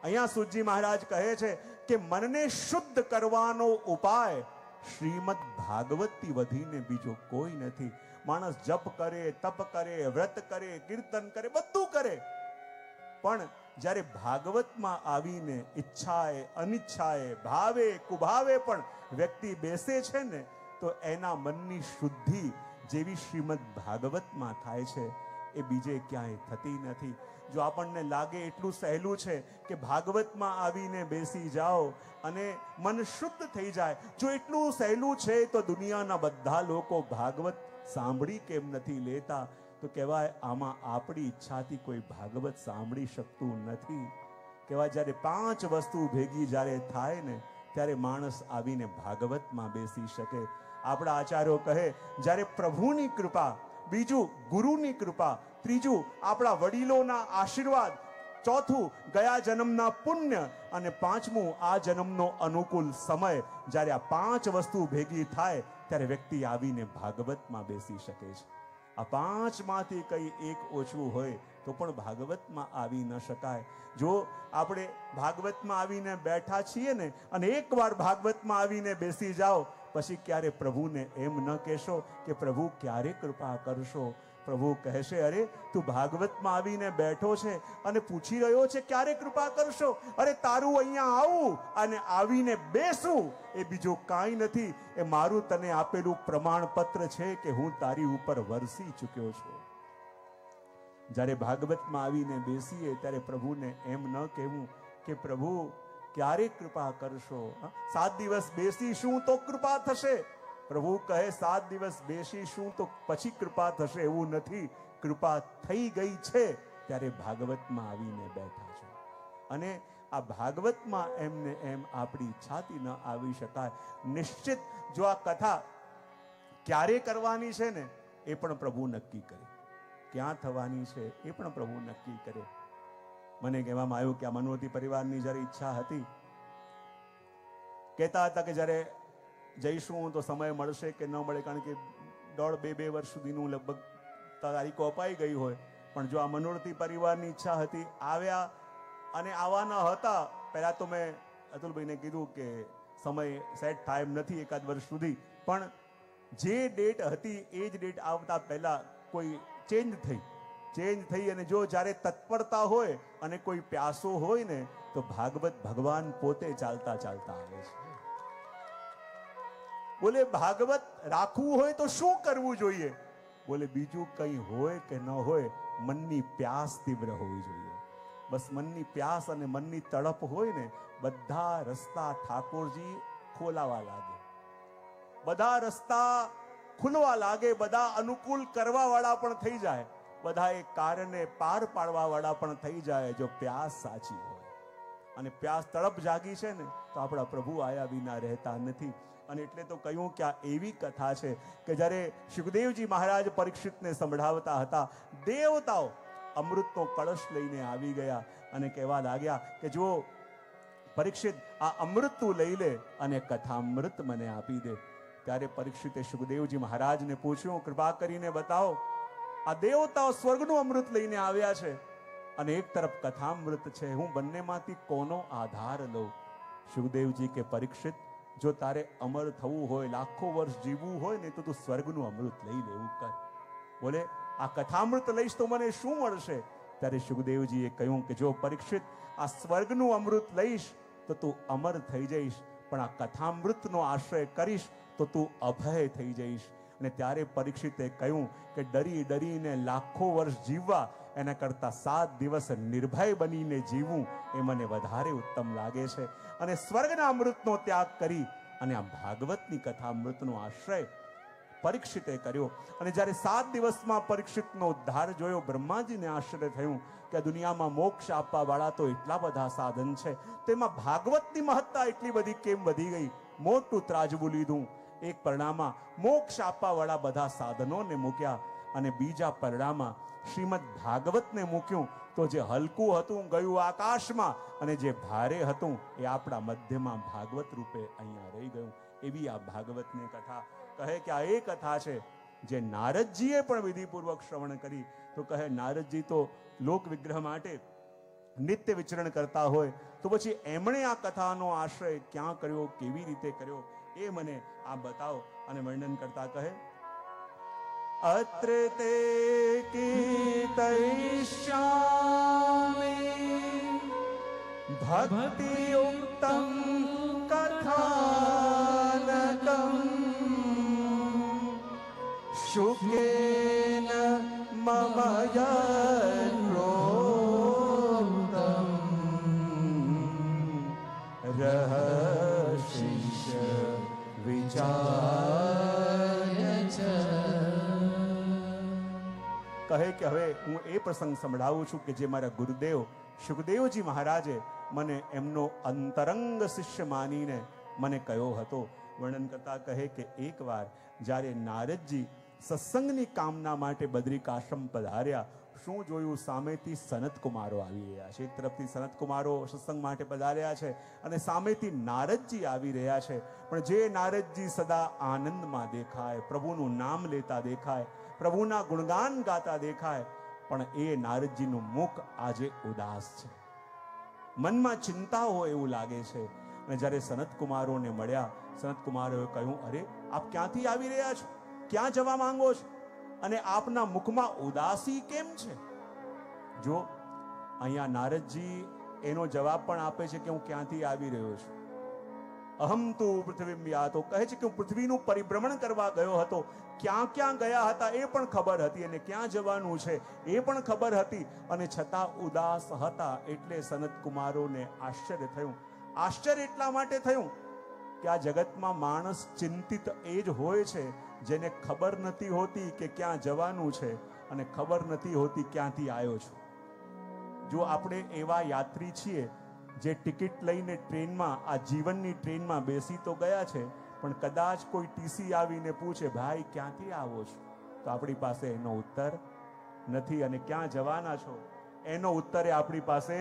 અહીંયા સૂતજી મહારાજ કહે છે કે મનને શુદ્ધ કરવાનો ઉપાય શ્રીમદ ભાગવતથી વધીને બીજો કોઈ નથી. માણસ જપ કરે, તપ કરે, વ્રત કરે, કીર્તન કરે, બધું કરે, પણ જ્યારે ભાગવતમાં આવીને ઈચ્છાએ અનિચ્છાએ ભાવે કુભાવે પણ વ્યક્તિ બેસે છે ને, તો એના મનની શુદ્ધિ જેવી શ્રીમદ ભાગવતમાં થાય છે એ બીજે ક્યાંય થતી નથી. જો આપણને લાગે એટલું સહેલું છે કે ભાગવતમાં આવીને બેસી જાઓ અને મન શુદ્ધ થઈ જાય, જો એટલું સહેલું છે તો દુનિયાના બધા લોકો ભાગવત સાંભળી કેમ નથી લેતા? તો કહેવાય આમાં આપણી ઈચ્છાથી કોઈ ભાગવત સાંભળી શકતું નથી. કહેવાય જ્યારે 5 વસ્તુ ભેગી જ્યારે થાય ને ત્યારે માણસ આવીને ભાગવતમાં બેસી શકે. આપણા આચાર્યો કહે, જ્યારે પ્રભુની કૃપા, બીજું ગુરુની કૃપા, ત્રીજું આપણા વડીલોના આશીર્વાદ, ચોથું ગયા જન્મના પુણ્ય અને પાંચમું આ જન્મનો અનુકૂળ સમય, જ્યારે આ 5 વસ્તુ ભેગી થાય ત્યારે વ્યક્તિ આવીને ભાગવતમાં બેસી શકે છે. આ 5માંથી કંઈ એક ઓછું હોય તો પણ ભાગવતમાં આવી ન શકાય. જો આપણે ભાગવતમાં આવીને બેઠા છીએ ને અને એકવાર ભાગવતમાં આવીને બેસી જાઓ, પછી ક્યારે પ્રભુને એમ ન કહેશો કે પ્રભુ ક્યારે કૃપા કરશો. પ્રભુ કહેશે, અરે તું ભાગવતમાં આવીને બેઠો છે અને પૂછી રહ્યો છે ક્યારે કૃપા કરશો? અરે તારું અહીંયા આવું અને આવીને બેસું એ બીજું કાંઈ નથી, એ મારું તને આપેલું પ્રમાણપત્ર છે કે હું તારી ઉપર વરસી ચૂક્યો છું. જ્યારે ભાગવતમાં આવીને બેસીએ ત્યારે પ્રભુને એમ ન કહેવું કે પ્રભુ ક્યારે કૃપા કરશો? 7 દિવસ બેસીશું તો કૃપા થશે. પ્રભુ કહે 7 દિવસ બેસીશું તો પછી કૃપા થશે એવું નથી. કૃપા થઈ ગઈ છે ત્યારે ભાગવતમાં આવીને બેઠા છો. અને આ ભાગવતમાં એમને એમ આપણી ઈચ્છાથી ન આવી શકાય. નિશ્ચિત જો આ કથા ક્યારે કરવાની છે ને એ પણ પ્રભુ નક્કી કરે, ક્યાં થવાની છે એ પણ પ્રભુ નક્કી કરે. મને કહેવામાં આવ્યું કે આ મનોતી પરિવારની જ્યારે ઈચ્છા હતી, કહેતા હતા કે જ્યારે જઈશું તો સમય મળશે કે ન મળે, કારણ કે 1.5-2 વર્ષ સુધીનું લગભગ તારીખો અપાઈ ગઈ હોય. પણ જો આ મનોરથી પરિવારની ઈચ્છા હતી, આવ્યા અને આવવાના હતા. પહેલાં તો મેં અતુલભાઈને કીધું કે સમય સેટ થાય એમ નથી એકાદ વર્ષ સુધી, પણ જે ડેટ હતી એ જ ડેટ આવતા પહેલાં કોઈ ચેન્જ થઈ અને જો જ્યારે તત્પરતા હોય અને કોઈ પ્યાસો હોય ને તો ભાગવત ભગવાન પોતે ચાલતા ચાલતા આવે છે. બોલે ભાગવત રાખવું હોય તો શું કરવું જોઈએ? બોલે બીજું કંઈ હોય કે ન હોય, મનની પ્યાસ તીવ્ર હોવી જોઈએ. બસ મનની પ્યાસ અને મનની તડપ હોય ને, બધા રસ્તા ઠાકોરજી ખોલાવા લાગે, બધા રસ્તા ખુલવા લાગે, બધા અનુકૂળ કરવા વાળા પણ થઈ જાય, બધા એ કાર્યને પાર પાડવા વાળા પણ થઈ જાય, જો પ્યાસ સાચી હોય. અને પ્યાસ તડપ જાગી છે ને તો આપણા પ્રભુ આયા વિના રહેતા નથી. અને એટલે તો કહ્યું કે આ એવી કથા છે કે જ્યારે સુખદેવજી મહારાજ પરીક્ષિતને સંભળાવતા હતા, દેવતાઓ અમૃતનો કળશ લઈને આવી ગયા અને કહેવા લાગ્યા કે જો પરીક્ષિત આ અમૃત તું લઈ લે અને કથામૃત મને આપી દે. ત્યારે પરીક્ષિતે સુખદેવજી મહારાજને પૂછ્યું, કૃપા કરીને બતાવો, આ દેવતાઓ સ્વર્ગનું અમૃત લઈને આવ્યા છે અને એક તરફ કથામૃત છે, હું બંનેમાંથી કોનો આધાર લઉં? સુખદેવજી કે પરીક્ષિત, જો તારે અમર થવું હોય, લાખો વર્ષ જીવવું હોય ને તો તું સ્વર્ગનું અમૃત લઈ લેવું કર. બોલે આ કથામૃત લઈશ તો મને શું મળશે? ત્યારે સુખદેવજીએ કહ્યું કે જો પરીક્ષિત આ સ્વર્ગનું અમૃત લઈશ તો તું અમર થઈ જઈશ, પણ આ કથામૃતનો આશ્રય કરીશ તો તું અભય થઈ જઈશ. અને ત્યારે પરીક્ષિતે કહ્યું કે ડરી ડરીને લાખો વર્ષ જીવવા એના કરતાં 7 દિવસ નિર્ભય બનીને જીવવું એ મને વધારે ઉત્તમ લાગે છે. અને સ્વર્ગના અમૃતનો ત્યાગ કરી અને આ ભાગવતની કથા અમૃતનો આશ્રય પરીક્ષિતે કર્યો. અને જ્યારે 7 દિવસમાં પરીક્ષિતનો ઉદ્ધાર જોયો, બ્રહ્માજીને આશ્ચર્ય થયું કે આ દુનિયામાં મોક્ષ આપવા વાળા તો એટલા બધા સાધન છે, તેમાં ભાગવતની મહત્તા એટલી બધી કેમ વધી ગઈ? મોટું ત્રાજવું લીધું, એક પરણામાં મોક્ષ આપવા વાળા બધા સાધનોને મૂક્યા અને બીજા પરણામાં શ્રીમદ ભાગવતને મૂક્યું. તો જે હલકું હતું ગયું આકાશમાં અને જે ભારે હતું એ આપણા મધ્યમાં ભાગવત રૂપે અહીંયા રહી ગયું. એવી આ ભાગવતની કથા. કહે કે આ એ કથા છે જે નારદજીએ પણ વિધિપૂર્વક શ્રવણ કરી. તો કહે નારદજી તો લોક વિગ્રહ માટે નિત્ય વિચરણ કરતા હોય, તો પછી એમણે આ કથાનો આશ્રય ક્યાં કર્યો, કેવી રીતે કર્યો, એ મને આ બતાવો. અને વર્ણન કરતા કહે, અત્ર તે કીર્તયિષ્યામિ ભક્તિયુક્તં કથાનકં શુકેન મમ યત્રોક્તં રહસ્ય વિચાર્ય ચ. કહે કે હવે હું એ પ્રસંગ સંભળાવું છું કે જે મારા ગુરુદેવ સુખદેવજી મહારાજે મને એમનો અંતરંગ શિષ્ય માનીને મને કહ્યો હતો. વર્ણન કરતા કહે કે એકવાર જ્યારે નારદજી સત્સંગની કામના માટે બદ્રિકાશ્રમ પધાર્યા, શું જોયું? સામેથી સનત કુમારો આવી રહ્યા છે. એક તરફથી સનત કુમારો સત્સંગ માટે પધાર્યા છે અને સામેથી નારદજી આવી રહ્યા છે. પણ જે નારદજી સદા આનંદમાં દેખાય, પ્રભુનું નામ લેતા દેખાય, પ્રભુના ગુણગાન ગાતા દેખાય, પણ એ નારદજીનું મુખ આજે ઉદાસ છે, મનમાં ચિંતા હોય એવું લાગે છે. અને જ્યારે સનત કુમારોને મળ્યા, સનત કુમારોએ કહ્યું, અરે આપ ક્યાંથી આવી રહ્યા છો? ક્યાં જવા માંગો છો? અને આપના મુખમાં ઉદાસી કેમ છે? જો અહીંયા નારદજી એનો જવાબ પણ આપે છે કે હું ક્યાંથી આવી રહ્યો છું. અહમ તુ પૃથ્વીમ યાતો, કહે છે કે હું પૃથ્વીનું પરિભ્રમણ કરવા ગયો હતો. ક્યાં ક્યાં ગયા હતા એ પણ ખબર હતી અને ક્યાં જવાનું છે એ પણ ખબર હતી, અને છતાં ઉદાસ હતા. એટલે સનત કુમારોને આશ્ચર્ય થયું. આશ્ચર્ય એટલા માટે થયું કે આ જગતમાં માણસ ચિંતિત એ જ હોય છે જેને ખબર નથી હોતી કે ક્યાં જવાનું છે અને ખબર નથી હોતી ક્યાંથી આવ્યો છું. જો આપણે એવા યાત્રી છીએ જે ટિકિટ લઈને ટ્રેનમાં, આ જીવનની ટ્રેનમાં બેસી તો ગયા છે, પણ કદાચ કોઈ ટીસી આવીને પૂછે, ભાઈ ક્યાંથી આવો છો, તો આપણી પાસે એનો ઉત્તર નથી. અને ક્યાં જવાના છો એનો ઉત્તર આપણી પાસે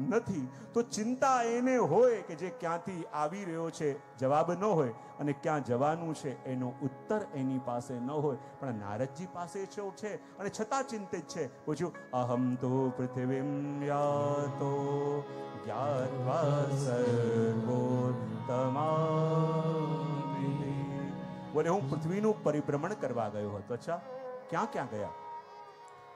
નથી. તો ચિંતા એને હોય કે જે ક્યાંથી આવી રહ્યો છે જવાબ ન હોય, અને ક્યાં જવાનું છે એનો ઉત્તર એની પાસે ન હોય. પણ નારદજી પાસે છે અને છતાં ચિંતિત છે. પૂછ્યું, અહમ તો પૃથ્વીમ યાતો જ્ઞાત્વા સર્વોત્તમામિતિ. બોલે હું પૃથ્વીનું પરિભ્રમણ કરવા ગયો હતો. અચ્છા, ક્યાં ક્યાં ગયા?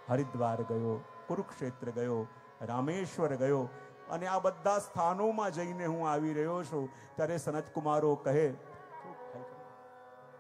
હરિદ્વાર ગયો, કુરુક્ષેત્ર ગયો, રામેશ્વર ગયો, અને આ બધા સ્થાનોમાં જઈને હું આવી રહ્યો છું. ત્યારે સનત કુમારો કહે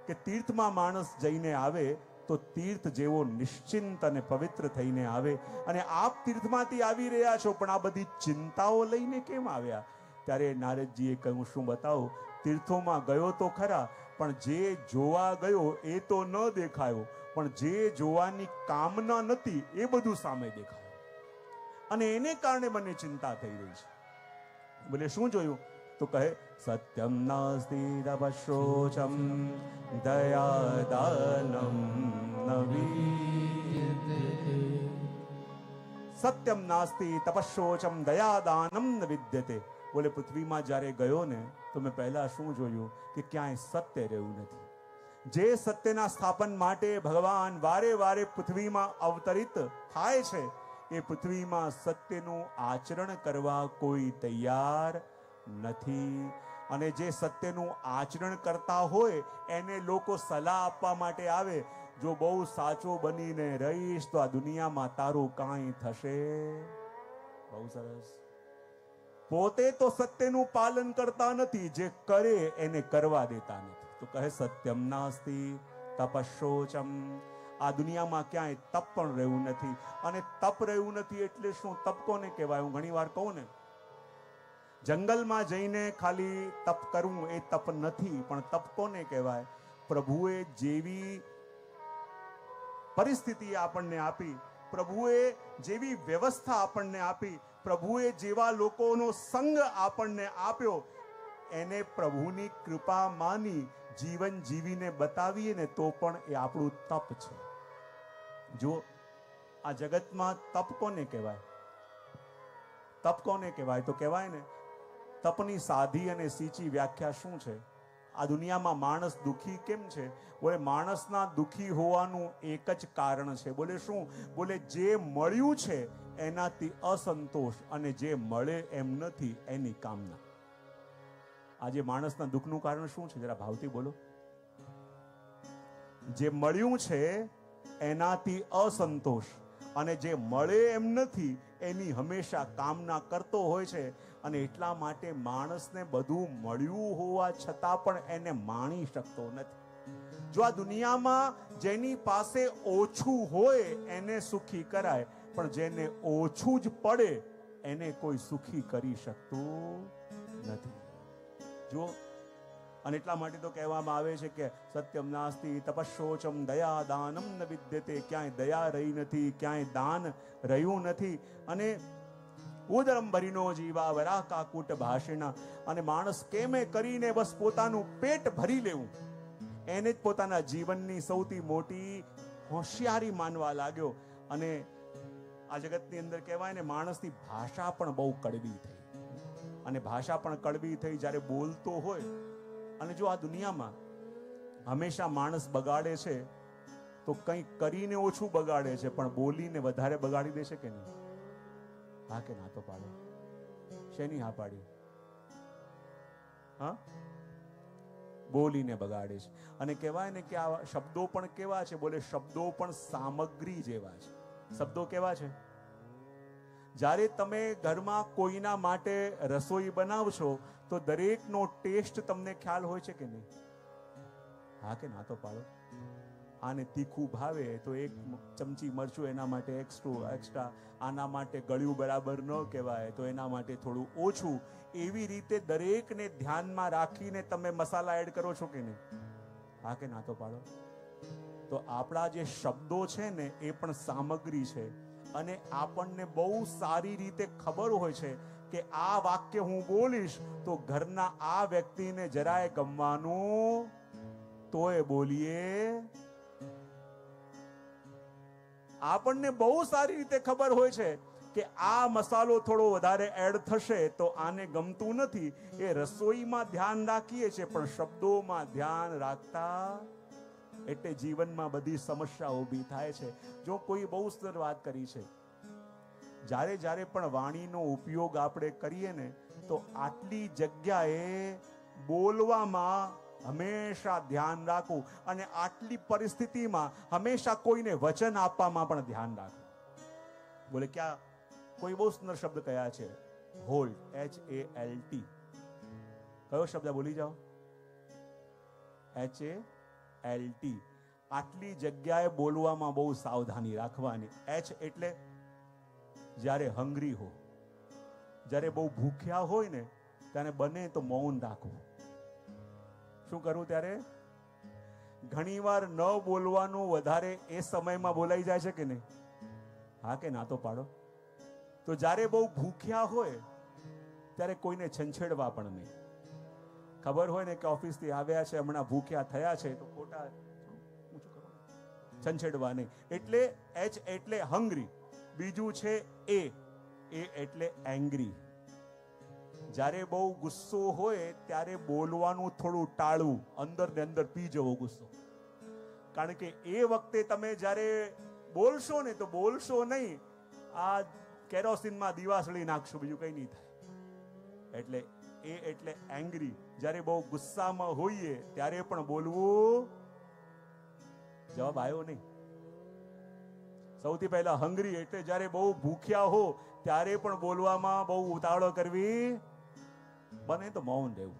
કે તીર્થમાં માણસ જઈને આવે તો તીર્થ જેવો નિશ્ચિંત અને પવિત્ર થઈને આવે, અને આપ તીર્થમાંથી આવી રહ્યા છો પણ આ બધી ચિંતાઓ લઈને કેમ આવ્યા? ત્યારે નારદજીએ કહ્યું, શું બતાવો? તીર્થોમાં ગયો તો ખરા, પણ જે જોવા ગયો એ તો ન દેખાયો, પણ જે જોવાની કામના નથી એ બધું સામે દેખાયું, અને એને કારણે મને ચિંતા થઈ રહી છે. બોલે શું જોયું? તો કહે, સત્યમ નાસ્તિ તપસ્યોચમ દયાદાનમ ન વિદ્યતે. સત્યમ નાસ્તિ તપસ્યોચમ દયાદાનમ ન વિદ્યતે. બોલે પૃથ્વીમાં જ્યારે ગયો ને તો મેં પહેલા શું જોયું કે ક્યાંય સત્ય રહ્યું નથી. જે સત્યના સ્થાપન માટે ભગવાન વારે વારે પૃથ્વીમાં અવતરિત થાય છે, એ પૃથ્વીમાં સત્યનું આચરણ કરવા કોઈ તૈયાર નથી. અને જે સત્યનું આચરણ કરતા હોય એને લોકો સલાહ આપવા માટે આવે, જો બહુ સાચો બનીને રહીશ તો આ દુનિયામાં તારું કાંઈ થશે. બહુ સરસ. પોતે તો સત્યનું પાલન કરતા નથી, જે કરે એને કરવા દેતા નથી. તો કહે, સત્યમ નાસ્તિ તપસ્યોચમ. આ દુનિયામાં ક્યાંય તપ પણ રહ્યું નથી. અને તપ રહ્યું નથી એટલે શું? તપ કોને કહેવાય? હું ઘણી વાર કહું ને, જંગલમાં જઈને ખાલી તપ કરવું એ તપ નથી. પણ તપ કોને કહેવાય? પ્રભુએ જેવી પરિસ્થિતિ આપણને આપી, પ્રભુએ જેવી વ્યવસ્થા આપણને આપી, પ્રભુએ જેવા લોકોનો સંગ આપણને આપ્યો, એને પ્રભુની કૃપા માની જીવન જીવીને બતાવીએ ને તો પણ એ આપણું તપ છે. જો આ જગતમાં તપ કોને કહેવાય? તપ કોને કહેવાય? તો કહેવાય ને, તપની સાધી અને સીચી વ્યાખ્યા શું છે? આ દુનિયામાં માણસ દુખી કેમ છે? બોલે માણસના દુખી હોવાનું એક જ કારણ છે. બોલે શું? બોલે જે મળ્યું છે એનાથી અસંતોષ, અને જે મળે એમ નથી એની કામના. આજે માણસના દુઃખનું કારણ શું છે? જરા ભાવથી બોલો. જે મળ્યું છે એનાથી અસંતોષ, અને જે મળે એમ નથી એની હંમેશા કામના કરતો હોય છે. અને એટલા માટે માણસને બધું મળ્યું હોવા છતાં પણ એને માણી શકતો નથી. જો આ દુનિયામાં જેની પાસે ઓછું હોય એને સુખી કરાય, પણ જેને ઓછું જ પડે એને કોઈ સુખી કરી શકતું નથી. જો અને એટલા માટે તો કહેવામાં આવે છે કે સત્યમ નાસ્તિ તપસ્યોચમ દયા દાનમ ન વિદ્યતે. ક્યાંય દયા રહી નથી, ક્યાંય દાન રહ્યું નથી. અને ઉદરમ ભરીનો જીવા વરા કાકુટ ભાષિણા. અને માણસ કેમે કરીને બસ પોતાનું પેટ ભરી લેવું, એને જ પોતાના જીવનની સૌથી મોટી હોશિયારી માનવા લાગ્યો. અને આ જગતની અંદર કહેવાય ને, માણસની ભાષા પણ બહુ કડવી થઈ. અને ભાષા પણ કડવી થઈ જ્યારે બોલતો હોય. અને જો આ દુનિયામાં હંમેશા માણસ બગાડે છે તો કંઈક કરીને ઓછું બગાડે છે, પણ બોલીને વધારે બગાડી દેશે કે નહીં? હા કે ના તો પાડો. શેની હા પાડી? હા, બોલીને બગાડે છે. અને કહેવાય ને કે આ શબ્દો પણ કેવા છે? બોલે શબ્દો પણ સામગ્રી જેવા છે. શબ્દો કેવા છે? જ્યારે તમે ઘરમાં કોઈના માટે રસોઈ બનાવશો તો દરેકનો ટેસ્ટ તમને ખ્યાલ હોય છે કે નહીં? હા કે ના તો પાડો. આને તીખું ભાવે તો એક ચમચી મરચું એના માટે એક્સ્ટ્રા, આના માટે ગળ્યું બરાબર ન કહેવાય તો એના માટે થોડું ઓછું. એવી રીતે દરેકને ધ્યાનમાં રાખીને તમે મસાલા એડ કરો છો કે નહીં? હા કે ના તો પાડો. તો આપણા જે શબ્દો છે ને એ પણ સામગ્રી છે. અને આપણને બહુ સારી રીતે ખબર હોય છે કે આ વાક્ય હું બોલીશ તો ઘરના આ વ્યક્તિને જરાય ગમવાનું, તોય બોલીએ. આપણને બહુ સારી રીતે ખબર હોય છે કે આ મસાલો થોડો વધારે એડ થશે તો આને ગમતું નથી. એ રસોઈમાં ધ્યાન રાખીએ છીએ પણ શબ્દોમાં ધ્યાન રાખતા, એટલે જીવનમાં બધી સમસ્યા ઊભી થાય છે. જો કોઈ બહુ સરસ વાત કરી છે, જ્યારે જ્યારે પણ વાણીનો ઉપયોગ આપણે કરીએ ને તો આટલી જગ્યાએ બોલવામાં હંમેશા ધ્યાન રાખવું, અને આટલી પરિસ્થિતિમાં હંમેશા કોઈને વચન આપવામાં પણ ધ્યાન રાખવું. બોલે ક્યાં કોઈ બહુ સુંદર શબ્દ કયા છે? Halt, HALT. કયો શબ્દ બોલી જાઓ? HALT. આટલી જગ્યાએ બોલવામાં બહુ સાવધાની રાખવાની. H એટલે જ્યારે હંગ્રી હો, જ્યારે બહુ ભૂખ્યા હોય ને ત્યારે બને તો મૌન રાખવું. શું કરવું ત્યારે? ઘણીવાર ન બોલવાનું વધારે એ સમયમાં બોલાઈ જાય છે કે નહીં? હા કે ના તો પાડો. તો જ્યારે બહુ ભૂખ્યા હોય ત્યારે કોઈને છંછેડવા પણ નહીં. ખબર હોય ને કે ઓફિસથી આવ્યા છે, હમણાં ભૂખ્યા થયા છે, તો ખોટા છંછેડવા નહીં. એટલે H એટલે હંગ્રી. બીજું છે A એટલે એંગ્રી. જ્યારે બહુ ગુસ્સો હોય ત્યારે બોલવાનું થોડું ટાળવું, અંદર ને અંદર પી જવો ગુસ્સો. કારણ કે એ વખતે તમે જ્યારે બોલશો ને તો બોલશો નહીં, આ કેરોસીનમાં દીવાસળી નાખશો, બીજું કંઈ નહીં થાય. એટલે એ એટલે એંગ્રી. જ્યારે બહુ ગુસ્સામાં હોઈએ ત્યારે પણ બોલવું. જવાબ આવ્યો નહીં. સૌથી પહેલા હંગ્રી એટલે જ્યારે બહુ ભૂખ્યા હો ત્યારે પણ બોલવામાં બહુ ઉતાવળો કરવી, બને તો મૌન રહેવું.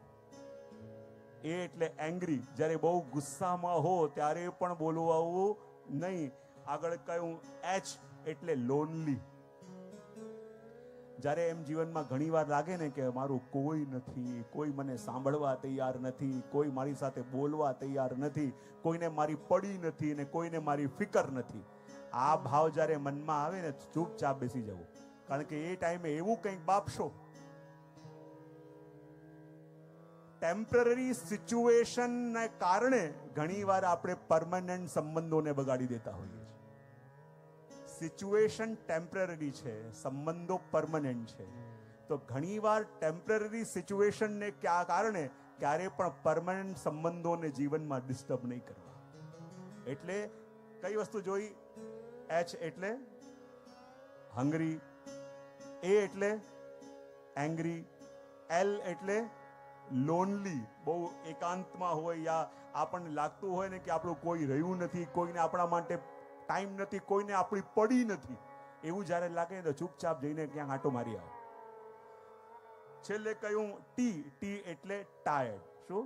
એ એટલે એંગ્રી, જ્યારે બહુ ગુસ્સામાં હો ત્યારે પણ બોલવું નહીં. આગળ કહ્યું H એટલે લોનલી. જ્યારે એમ જીવનમાં ઘણીવાર લાગે ને કે મારું કોઈ નથી, કોઈ મને સાંભળવા તૈયાર નથી, કોઈ મારી સાથે બોલવા તૈયાર નથી, કોઈને મારી પડી નથી અને કોઈને મારી ફિકર નથી, આ ભાવ જ્યારે મનમાં આવે ને ચૂપચાપ બેસી જવું. કારણ કે એ ટાઈમે એવું કંઈક બાપશો. ટેમ્પરરી સિચ્યુએશનને કારણે ઘણીવાર આપણે પરમનન્ટ સંબંધોને બગાડી દેતા હોઈએ છીએ. સિચ્યુએશન ટેમ્પરરી છે, સંબંધો પરમનન્ટ છે. તો ઘણીવાર ટેમ્પરરી સિચ્યુએશનને કારણે ક્યારે પણ પરમનન્ટ સંબંધોને જીવનમાં ડિસ્ટર્બ નહીં કરવા. એટલે કઈ વસ્તુ જોઈ? એચ એટલે હંગ્રી, એ એટલે એંગ્રી, એલ એટલે લોનલી, બહુ એકાંતમાં હોય યા આપણને લાગતું હોય ને કે આપણું કોઈ રહ્યું નથી, કોઈને આપણા માટે ટાઈમ નથી, કોઈને આપણી પડી નથી, એવું જ્યારે લાગે તો ચૂપચાપ જઈને ક્યાંક આંટો મારી આવો. છેલ્લે કહ્યું ટી, ટી એટલે ટાયર્ડ. શું?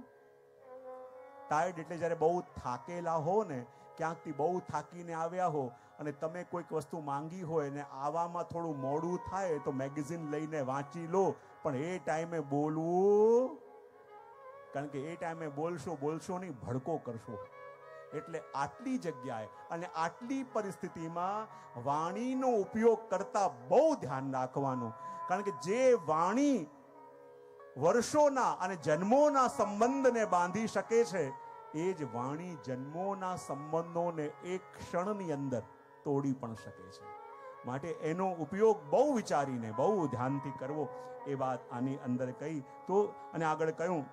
ટાયર્ડ એટલે જ્યારે બહુ થાકેલા હો ને, ક્યાંકથી બહુ થાકીને આવ્યા હો અને તમે કોઈક વસ્તુ માંગી હોય ને આવવામાં થોડું મોડું થાય તો મેગેઝિન લઈને વાંચી લો, પણ એ ટાઈમે બોલવું, કારણ કે એ ટાઈમે બોલશો નહીં, ભડકો કરશો. એટલે આટલી જગ્યાએ અને આટલી પરિસ્થિતિમાં વાણીનો ઉપયોગ કરતા બહુ ધ્યાન રાખવાનું. કારણ કે જે વાણી વર્ષોના અને જન્મોના સંબંધને બાંધી શકે છે, એ જ વાણી જન્મોના સંબંધોને એક ક્ષણની અંદર તોડી પણ શકે છે. માટે એનો ઉપયોગ બહુ વિચારીને બહુ ધ્યાનથી કરવો, એ વાત આની અંદર કહી. તો અને આગળ કહ્યું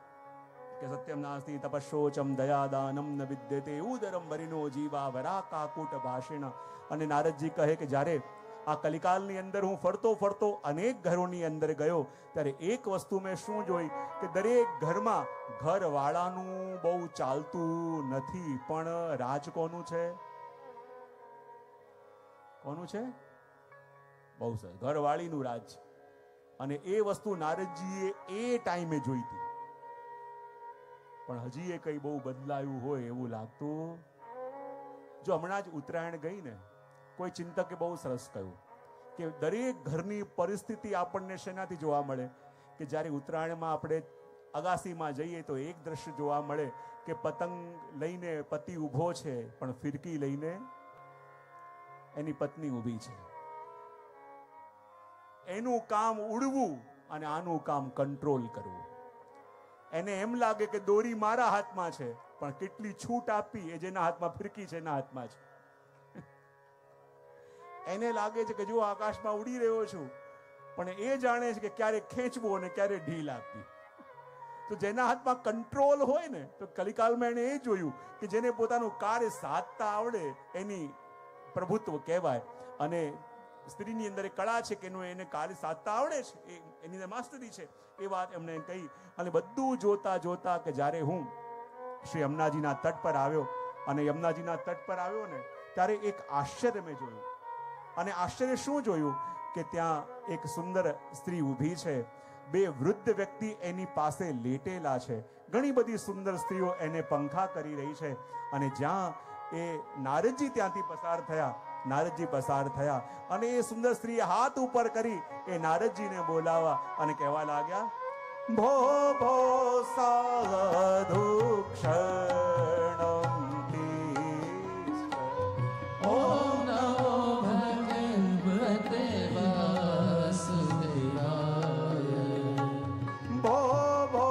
કે સત્યમ નાસ્તિ તપસ્યોચમ દયાદાનમ ન વિદ્યતે ઉદરમ વરિનો જીવા વરા કાકુટ ભાષિણ. અને નારદજી કહે કે જ્યારે આ કલિકાલની અંદર હું ફરતો અનેક ઘરોની અંદર ગયો ત્યારે એક વસ્તુ મેં શું જોઈ કે દરેક ઘરમાં ઘરવાળાનું બહુ ચાલતું નથી, પણ રાજ કોનું છે? કોનું છે? બહુ સરસ, ઘરવાળીનું રાજ છે. અને એ વસ્તુ નારદજીએ એ ટાઈમે જોઈ હતી, પણ હજી એ કઈ બહુ બદલાયું હોય એવું લાગતું. જો હમણાં જ ઉત્તરાયણ ગઈ ને, કોઈ ચિંતકે બહુ સરસ કહ્યું કે દરેક ઘરની પરિસ્થિતિ આપણને શેનાથી જોવા મળે કે જ્યારે ઉત્તરાયણમાં આપણે અગાસીમાં જઈએ તો એક દ્રશ્ય જોવા મળે કે પતંગ લઈને પતિ ઊભો છે, પણ ફિરકી લઈને એની પત્ની ઊભી છે. એનું કામ ઉડવું અને આનું કામ કંટ્રોલ કરવું. એને એમ લાગે કે દોરી મારા હાથમાં છે, પણ કેટલી છૂટ આપી એ જેના હાથમાં ફિરકી છે એના હાથમાં છે. એને લાગે છે કે જો આકાશમાં ઉડી રહ્યો છું, પણ એ જાણે છે કે ક્યારે ખેંચવું અને ક્યારે ઢીલ આપવી. તો જેના હાથમાં કંટ્રોલ હોય ને, તો કલિકાલમાં એને એ જોયું કે જેને પોતાનું કાર્ય સાધતા આવડે એની પ્રભુત્વ કહેવાય. અને સ્ત્રીની અંદર કળા છે કે એને કાર્ય સાધતા આવડે છે, એની અંદર માસ્ટરી છે. એ વાત એમને કહી. અને બધું જોતા જોતા કે જ્યારે હું શ્રી યમુનાજીના તટ પર આવ્યો, અને યમુનાજીના તટ પર આવ્યો ને ત્યારે એક આશ્ચર્ય મેં જોયું. અને આશ્ચર્ય શું જોયું કે ત્યાં એક સુંદર સ્ત્રી ઊભી છે, બે વૃદ્ધ વ્યક્તિ એની પાસે લેટેલા છે, ઘણી બધી સુંદર સ્ત્રીઓ એને પંખા કરી રહી છે. અને જ્યાં એ નારદજી ત્યાંથી પસાર થયા અને એ સુંદર સ્ત્રીએ હાથ ઉપર કરી એ નારદજીને બોલાવા અને કહેવા લાગ્યા, ભો ભો સાધુ ક્ષણમ તિષ્ઠ. ઓમ નમો ભગવતે વાસુદેવાય. ભો ભો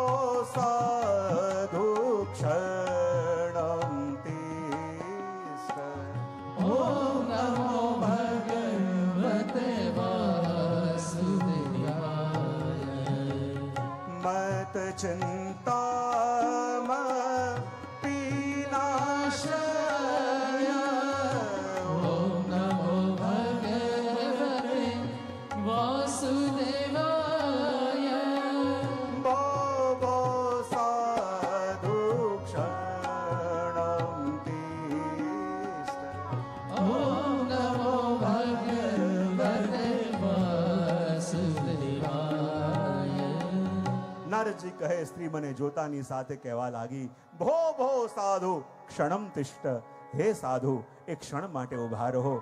સાધુ ક્ષણમ તિષ્ઠ. ઓમ નમો ભગવતે વાસુદેવાય. મત ચિંતા પીનાશય. ઓમ નમો ભગવતે વાસુદેવાય. ભો ભો સાધુ ક્ષણમ તિષ્ઠ. ઓમ નમો ભગવતે વાસુદેવાય. નારદજી કહે, સ્ત્રી મને જોતાની સાથે કહેવા લાગી, ભો ભો સાધુ ક્ષણમ તિષ્ઠ. હે સાધુ, એક ક્ષણ માટે ઉભા રહો.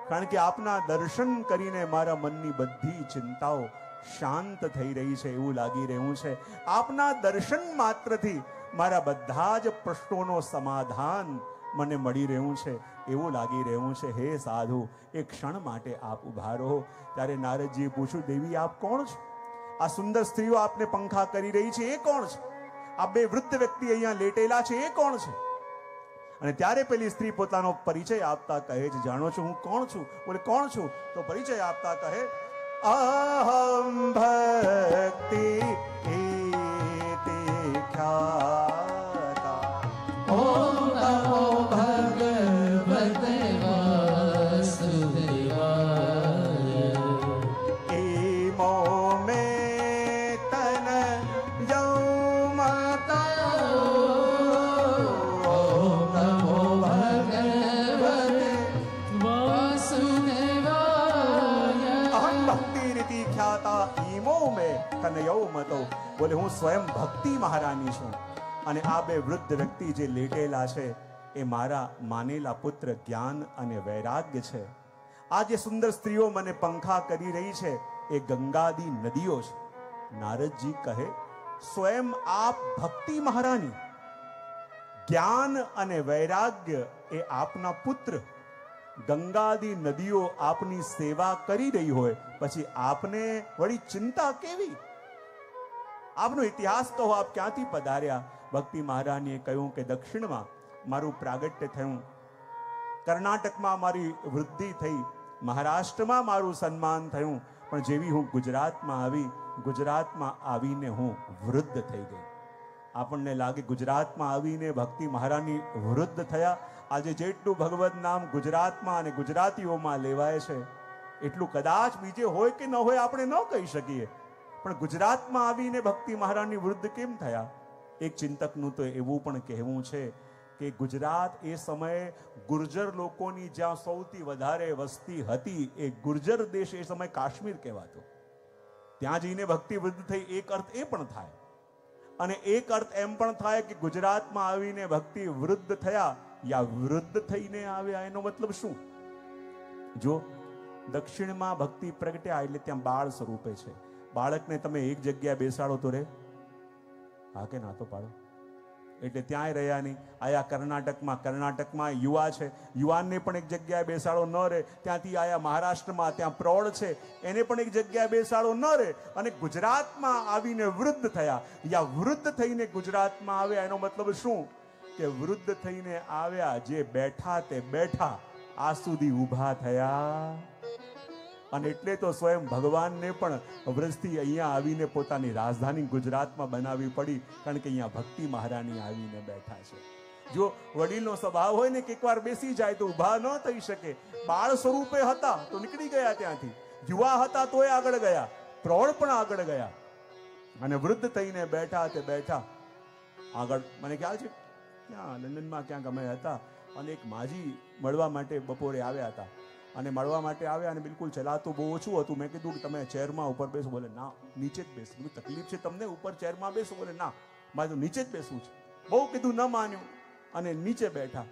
કારણ કે આપના દર્શન કરીને મારા મનની બધી ચિંતાઓ શાંત થઈ રહી છે એવું લાગી રહ્યું છે. આપના દર્શન માત્રથી મારા બધા જ પ્રશ્નોનો સમાધાન મને મળી રહ્યું છે એવું લાગી રહ્યું છે. હે સાધુ, એક ક્ષણ માટે આપ ઉભા રહો. ત્યારે નારદજીએ પૂછ્યું, દેવી આપ કોણ છો? આ સુંદર સ્ત્રીઓ આપને પંખા કરી રહી છે એ કોણ છે? આ બે વૃદ્ધ વ્યક્તિ અહીંયા લેટેલા છે એ કોણ છે? અને ત્યારે પેલી સ્ત્રી પોતાનો પરિચય આપતા કહે છે, જાણો છો હું કોણ છું? બોલે કોણ છું? તો પરિચય આપતા કહે, અહમ ભક્તિ ઇતિ ખ્યાતા. ઓમ નમો ભગવતે વાસુદેવાય. ઈમો મે તન યૌમતા. ઓમ નમો ભગવતે વાસુદેવાય. અહમ ભક્તિ રીતિ ખ્યાતા ઈમો મે તનયો મતો. બોલે હું સ્વયં ભક્તિ મહારાની છું. અને આ બે વૃદ્ધ વ્યક્તિ જે લેટેલા છે એ મારા માનેલા પુત્ર જ્ઞાન અને વૈરાગ્ય છે. આ જે સુંદર સ્ત્રીઓ મને પંખા કરી રહી છે એ ગંગાદી નદીઓ છે. નારદજી કહે, સ્વયં આપ ભક્તિ મહારાની, જ્ઞાન અને વૈરાગ્ય એ આપના પુત્ર. ગંગાદી નદીઓ આપની સેવા કરી રહી હોય પછી આપને વળી ચિંતા કેવી? આપનો ઇતિહાસ કહો, આપ ક્યાંથી પધાર્યા? ભક્તિ મહારાણીએ કહ્યું કે દક્ષિણમાં મારું પ્રાગટ્ય થયું, કર્ણાટકમાં મારી વૃદ્ધિ થઈ, મહારાષ્ટ્રમાં મારું સન્માન થયું, પણ જેવી હું ગુજરાતમાં આવી, ગુજરાતમાં આવીને હું વૃદ્ધ થઈ ગઈ. આપણને લાગે ગુજરાતમાં આવીને ભક્તિ મહારાણી વૃદ્ધ થયા. આજે જેટલું ભગવત નામ ગુજરાતમાં અને ગુજરાતીઓમાં લેવાય છે એટલું કદાચ બીજે હોય કે ન હોય આપણે ન કહી શકીએ, પણ ગુજરાતમાં આવીને ભક્તિ મહારાણી વૃદ્ધ કેમ થયા? એક ચિંતકનું તો એવું પણ કહેવું છે કે ગુજરાત એ સમયે ગુર્જર લોકોની જ્યાં સૌથી વધારે વસ્તી હતી એ ગુર્જર દેશ એ સમય કાશ્મીર કહેવાતો. ત્યાં જઈને ભક્તિ વૃદ્ધ થઈ, એક અર્થ એ પણ થાય. અને એક અર્થ એમ પણ થાય કે ગુજરાતમાં આવીને ભક્તિ વૃદ્ધ થયા યા વૃદ્ધ થઈને આવ્યા. એનો મતલબ શું? જો દક્ષિણમાં ભક્તિ પ્રગટ્યા એટલે ત્યાં બાળ સ્વરૂપે છે. બાળકને તમે એક જગ્યાએ બેસાડો તો રે? હા કે ના તો પાડો? એટલે ત્યાંય રહ્યા નહીં. આયા કર્ણાટકમાં યુવા છે, યુવાનને પણ એક જગ્યાએ બેસાડો ન રહે. ત્યાંથી આયા મહારાષ્ટ્રમાં, ત્યાં પ્રૌઢ છે, એને પણ એક જગ્યાએ બેસાડો ન રહે. અને ગુજરાતમાં આવીને વૃદ્ધ થયા યા વૃદ્ધ થઈને ગુજરાતમાં આવ્યા. એનો મતલબ શું? કે વૃદ્ધ થઈને આવ્યા, જે બેઠા તે બેઠા, આ સુધી ઊભા થયા. અને એટલે તો સ્વયં ભગવાનને પણ વ્રજથી અહીંયા આવીને પોતાની રાજધાની ગુજરાતમાં બનાવવી પડી, કારણ કે અહીંયા ભક્તિ મહારાણી આવીને બેઠા છે. જો વડીલનો સ્વભાવ હોય ને કે એકવાર બેસી જાય તો ઊભા ન થઈ શકે. બાળ સ્વરૂપે હતા તો નીકળી ગયા ત્યાંથી, યુવા હતા તોય આગળ ગયા, પ્રૌઢ પણ આગળ ગયા, અને વૃદ્ધ થઈને બેઠા તે બેઠા આગળ. મને ખ્યાલ છે ક્યાં લંડનમાં ક્યાંક અમે હતા અને એક માજી મળવા માટે બપોરે આવ્યા હતા. અને મળવા માટે આવ્યા અને બિલકુલ ચલાતું બહુ ઓછું હતું. મેં કીધું કે તમે ચેરમાં ઉપર બેસો. બોલે ના, નીચે જ બેસો. તકલીફ છે તમને ઉપર ચેરમાં બેસો? બોલે ના, મારે તો નીચે જ બેસવું છે. બહુ કીધું, ન માન્યું અને નીચે બેઠા.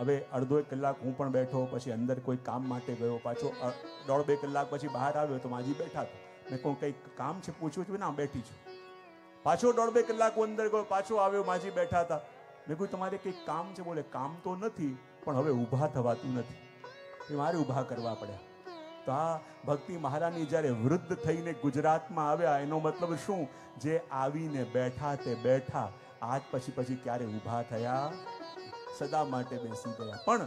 હવે અડધો એક કલાક હું પણ બેઠો, પછી અંદર કોઈ કામ માટે ગયો, પાછો 1.5-2 કલાક પછી બહાર આવ્યો તો માજી બેઠા હતા. મેં કહું કંઈક કામ છે પૂછવું છું? ના, બેઠી છું. પાછો 1.5-2 કલાક અંદર ગયો, પાછો આવ્યો, માજી બેઠા હતા. મેં કહ્યું તમારે કંઈક કામ છે? બોલે કામ તો નથી, પણ હવે ઊભા થવાતું નથી, એ મારે ઊભા કરવા પડ્યા. તો આ ભક્તિ મહારાણી જ્યારે વૃદ્ધ થઈને ગુજરાતમાં આવ્યા, એનો મતલબ શું? જે આવીને બેઠા તે બેઠા, આજ પછી ક્યારે ઊભા થયા? સદા માટે બેસી ગયા. પણ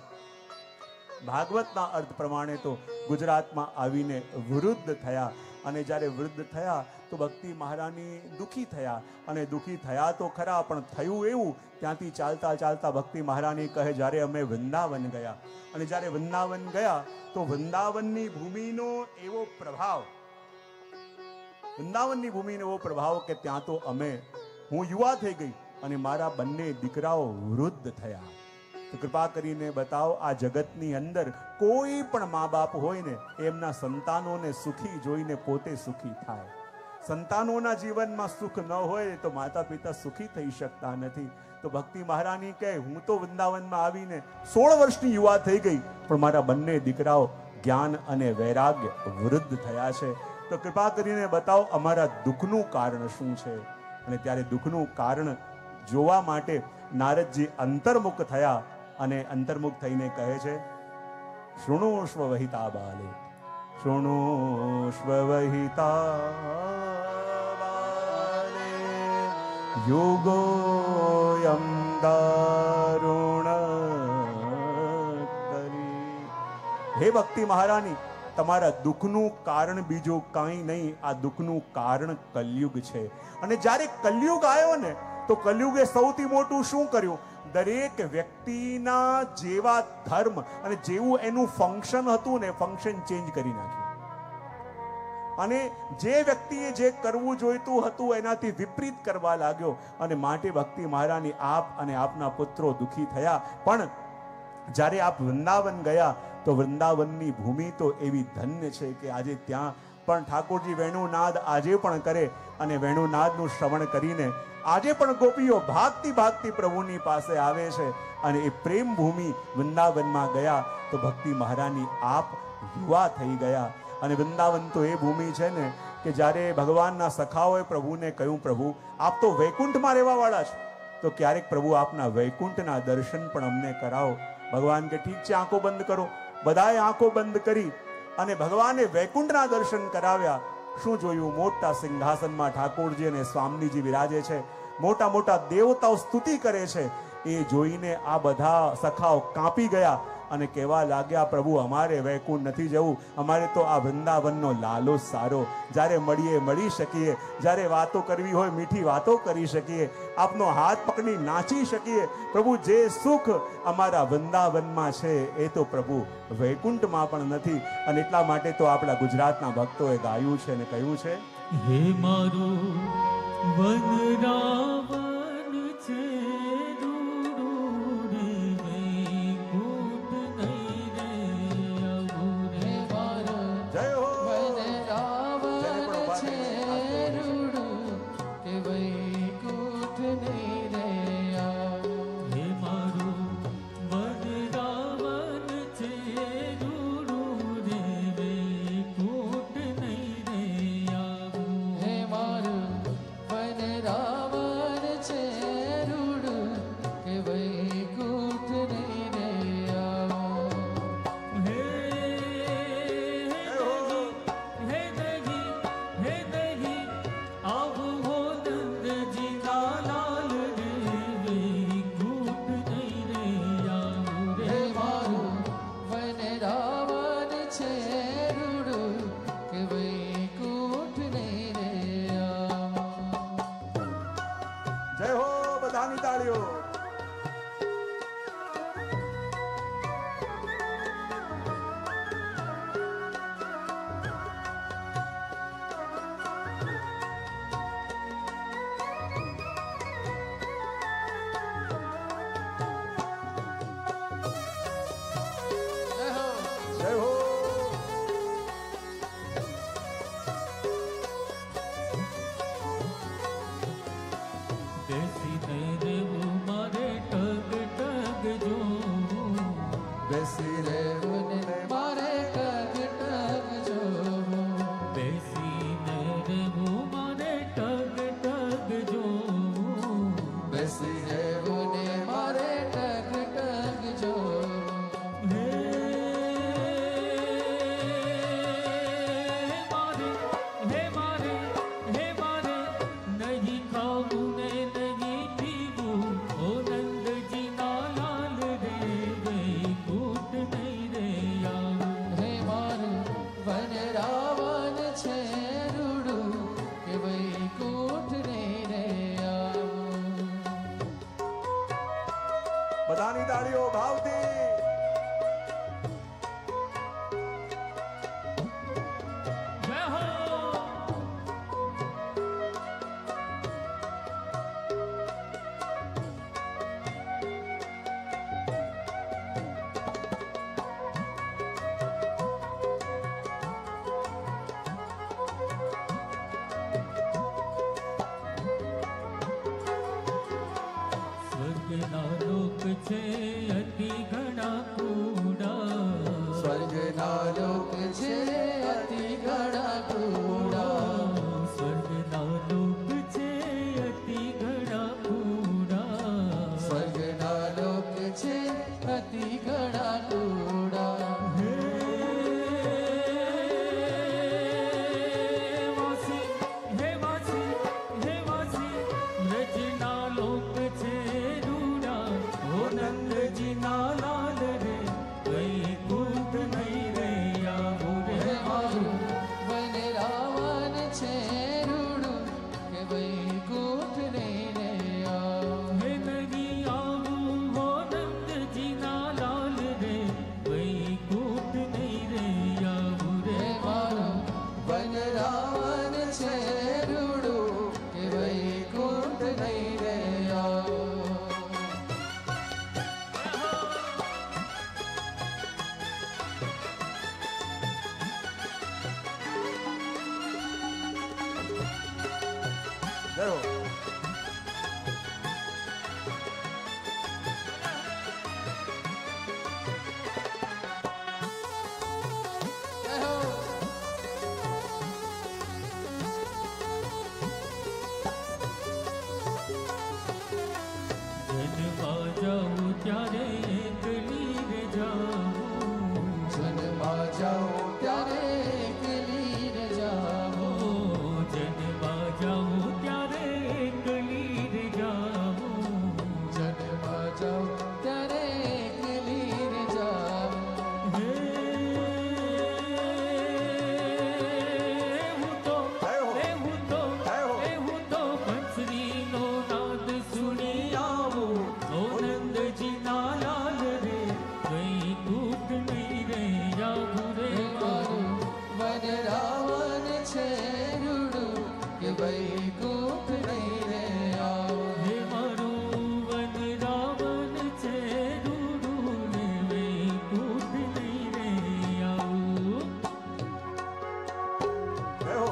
ભાગવતના અર્થ પ્રમાણે તો ગુજરાતમાં આવીને વૃદ્ધ થયા. અને જ્યારે વૃદ્ધ થયા તો ભક્તિ મહારાણી દુઃખી થયા. અને દુઃખી થયા તો ખરા, પણ થયું એવું, ત્યાંથી ચાલતા ચાલતા ભક્તિ મહારાણી કહે, જ્યારે અમે વૃંદાવન ગયા, અને જ્યારે વૃંદાવન ગયા તો વૃંદાવનની ભૂમિનો એવો પ્રભાવ, વૃંદાવનની ભૂમિનો એવો પ્રભાવ કે ત્યાં તો હું યુવા થઈ ગઈ અને મારા બંને દીકરાઓ વૃદ્ધ થયા. તો કૃપા કરીને બતાવો, આ જગતની અંદર કોઈ પણ મા બાપ હોય ને, એમના સંતાનોને સુખી જોઈને પોતે સુખી થાય. સંતાનોના જીવનમાં સુખ ન હોય તો માતા પિતા સુખી થઈ શકતા નથી. તો ભક્તિ મહારાણી કહે, હું તો વૃંદાવનમાં આવીને 16 વર્ષની યુવા થઈ ગઈ, પણ મારા બંને દીકરાઓ જ્ઞાન અને વૈરાગ્ય વૃદ્ધ થયા છે. તો કૃપા કરીને બતાવો અમારા દુઃખનું કારણ શું છે. અને ત્યારે દુઃખનું કારણ જોવા માટે નારદજી અંતર્મુખ થયા અને અંતર્મુખ થઈને કહે છે, શૃણુષ્વ વહિતા બાલે, શૃણુષ્વ વહિતા બાલે, યોગોયમ દારુણ કરી. હે ભક્તિ મહારાની, તમારા દુઃખનું કારણ બીજું કાંઈ નહીં, આ દુઃખનું કારણ કલયુગ છે. અને જ્યારે કલયુગ આવ્યો ને, તો કલયુગે સૌથી મોટું શું કર્યું? દરેક વ્યક્તિના જેવા ધર્મ અને જેવું એનું ફંક્શન હતું ને, ફંક્શન ચેન્જ કરી નાખ્યું. અને જે વ્યક્તિએ જે કરવું જોઈતું હતું એનાથી વિપરીત કરવા લાગ્યો. અને માટે ભક્તિ મહારાની આપ અને આપના પુત્રો દુઃખી થયા. પણ જ્યારે આપ વૃંદાવન ગયા તો વૃંદાવનની ભૂમિ તો એવી ધન્ય છે કે આજે ત્યાં પણ ઠાકોરજી વેણુનાદ આજે પણ કરે. અને વેણુનાદનું શ્રવણ કરીને આજે પણ ગોપીઓ ભાગતી ભાગતી પ્રભુની પાસે આવે છે. અને એ પ્રેમ ભૂમિ વૃંદાવનમાં ગયા તો ભક્તિ મહારાની આપ યુવા થઈ ગયા. અને વૃંદાવન તો એ ભૂમિ છે ને કે જ્યારે ભગવાનના સખાઓએ પ્રભુને કહ્યું, પ્રભુ આપ તો વૈકુંઠમાં રહેવા વાળા છો, તો ક્યારેક પ્રભુ આપના વૈકુંઠના દર્શન પણ અમને કરાવો. ભગવાન કે ઠીક છે, આંખો બંધ કરો. બધાએ આંખો બંધ કરી અને ભગવાને વૈકુંઠના દર્શન કરાવ્યા. શું જોયું? મોટા સિંહાસનમાં ઠાકોરજી અને સ્વામીજી વિરાજે છે. મોટા મોટા દેવતાઓ સ્તુતિ કરે છે. એ જોઈને આ બધા સખાઓ કાંપી ગયા અને કહેવા લાગ્યા, પ્રભુ અમારે વૈકુંઠ નથી જવું, અમારે તો આ વૃંદાવનનો લાલો સારો. જ્યારે મળીએ મળી શકીએ, જ્યારે વાતો કરવી હોય મીઠી વાતો કરી શકીએ, આપનો હાથ પકડી નાચી શકીએ. પ્રભુ જે સુખ અમારા વૃંદાવનમાં છે એ તો પ્રભુ વૈકુંઠમાં પણ નથી. અને એટલા માટે તો આપણા ગુજરાતના ભક્તોએ ગાયું છે અને કહ્યું છે, હે મારું વનરાવન છે બધાની તાળીઓ ભાવથી. સ્વર્ગના લોક છે અતિ ઘણા કુડા સ્વર્ગના લોક છે અતિ ઘણા કુડા સ્વર્ગના લોક છે અતિ ઘણા કુડા સ્વર્ગના લોક છે અતિ ઘણા કુડા હે વાસી હે વાસી હે વાસી રજના લોક છે રૂડા ઓ નંદજીના લાલ રે કઈ કૂટ નહીં રે આવું રે હે મારું વનરાવન છે રૂડું કે વૈકુંઠ નહીં રે આવ હે નહીં આવું હો નંદજીના લાલ રે કઈ કૂટ નહીં રે આવું રે હે મારું વનરાવન છે રૂડું કે વૈકુંઠ નહીં રે આવ જય હો. જય હો જન્મા જાઉં ત્યારે એકલી રે જાઉં જન્મા જાઉં ત્યારે એકલી રે જાઉં જન્મા જાઉં ત્યારે એકલી રે જાઉં જન્મા જાઉં ત્યારે એકલી રે જાઉં હે હું તો જય હો. હે હું તો જય હો. હે હું તો બંસરીનો નાદ સુણી આવું ઓ નંદજીના લાલ રે કઈ કૂટ નહીં રે આવું રે હે મારું વનરાવન છે રૂડું કે વૈકુંઠ નહીં રે આવ હે મારું વન રાવણ છે રૂડું ને વૈકુંઠ નહીં રે આવું जय हो.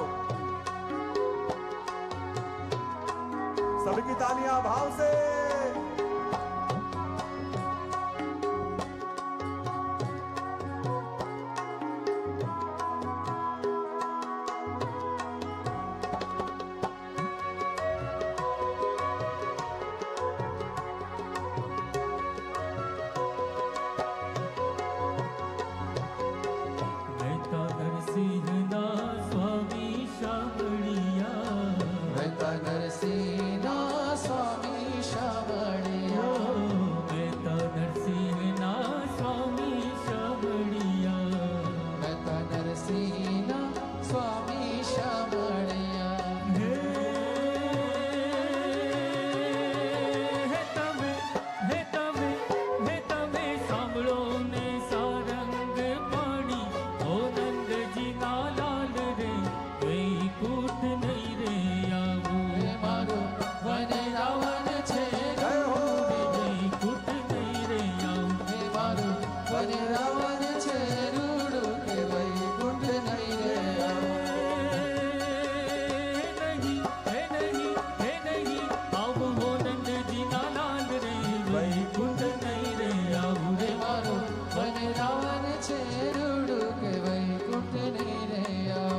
सबकी तालियां भाव से. મહેતા નરસિંહના સ્વામી શામળિયા મહેતા નરસિંહના સ્વામી શામળિયા મહેતા નરસિંહના સ્વામી શામળિયા મહેતા નરસિંહના સ્વામી શામળિયા હે તમે હે તમે હે તમે સાંભળો ને સારંગ પાણી ઓ નંદજીના લાલ રે વૈકુંઠ નહીં રે આવું હે મારું વનરાવન છે જય હો. વૈકુંઠ નહીં રે આવું હે મારું વનરાવન છે રૂડું કે વૈકુંઠ નહીં રે આવ નહીં હે નહીં આવું હો નંદજીના લાલ રે વૈકુંઠ નહીં રે આવું હે રે મારું વનરાવન છે રૂડું કે વૈકુંઠ નહીં રે આવ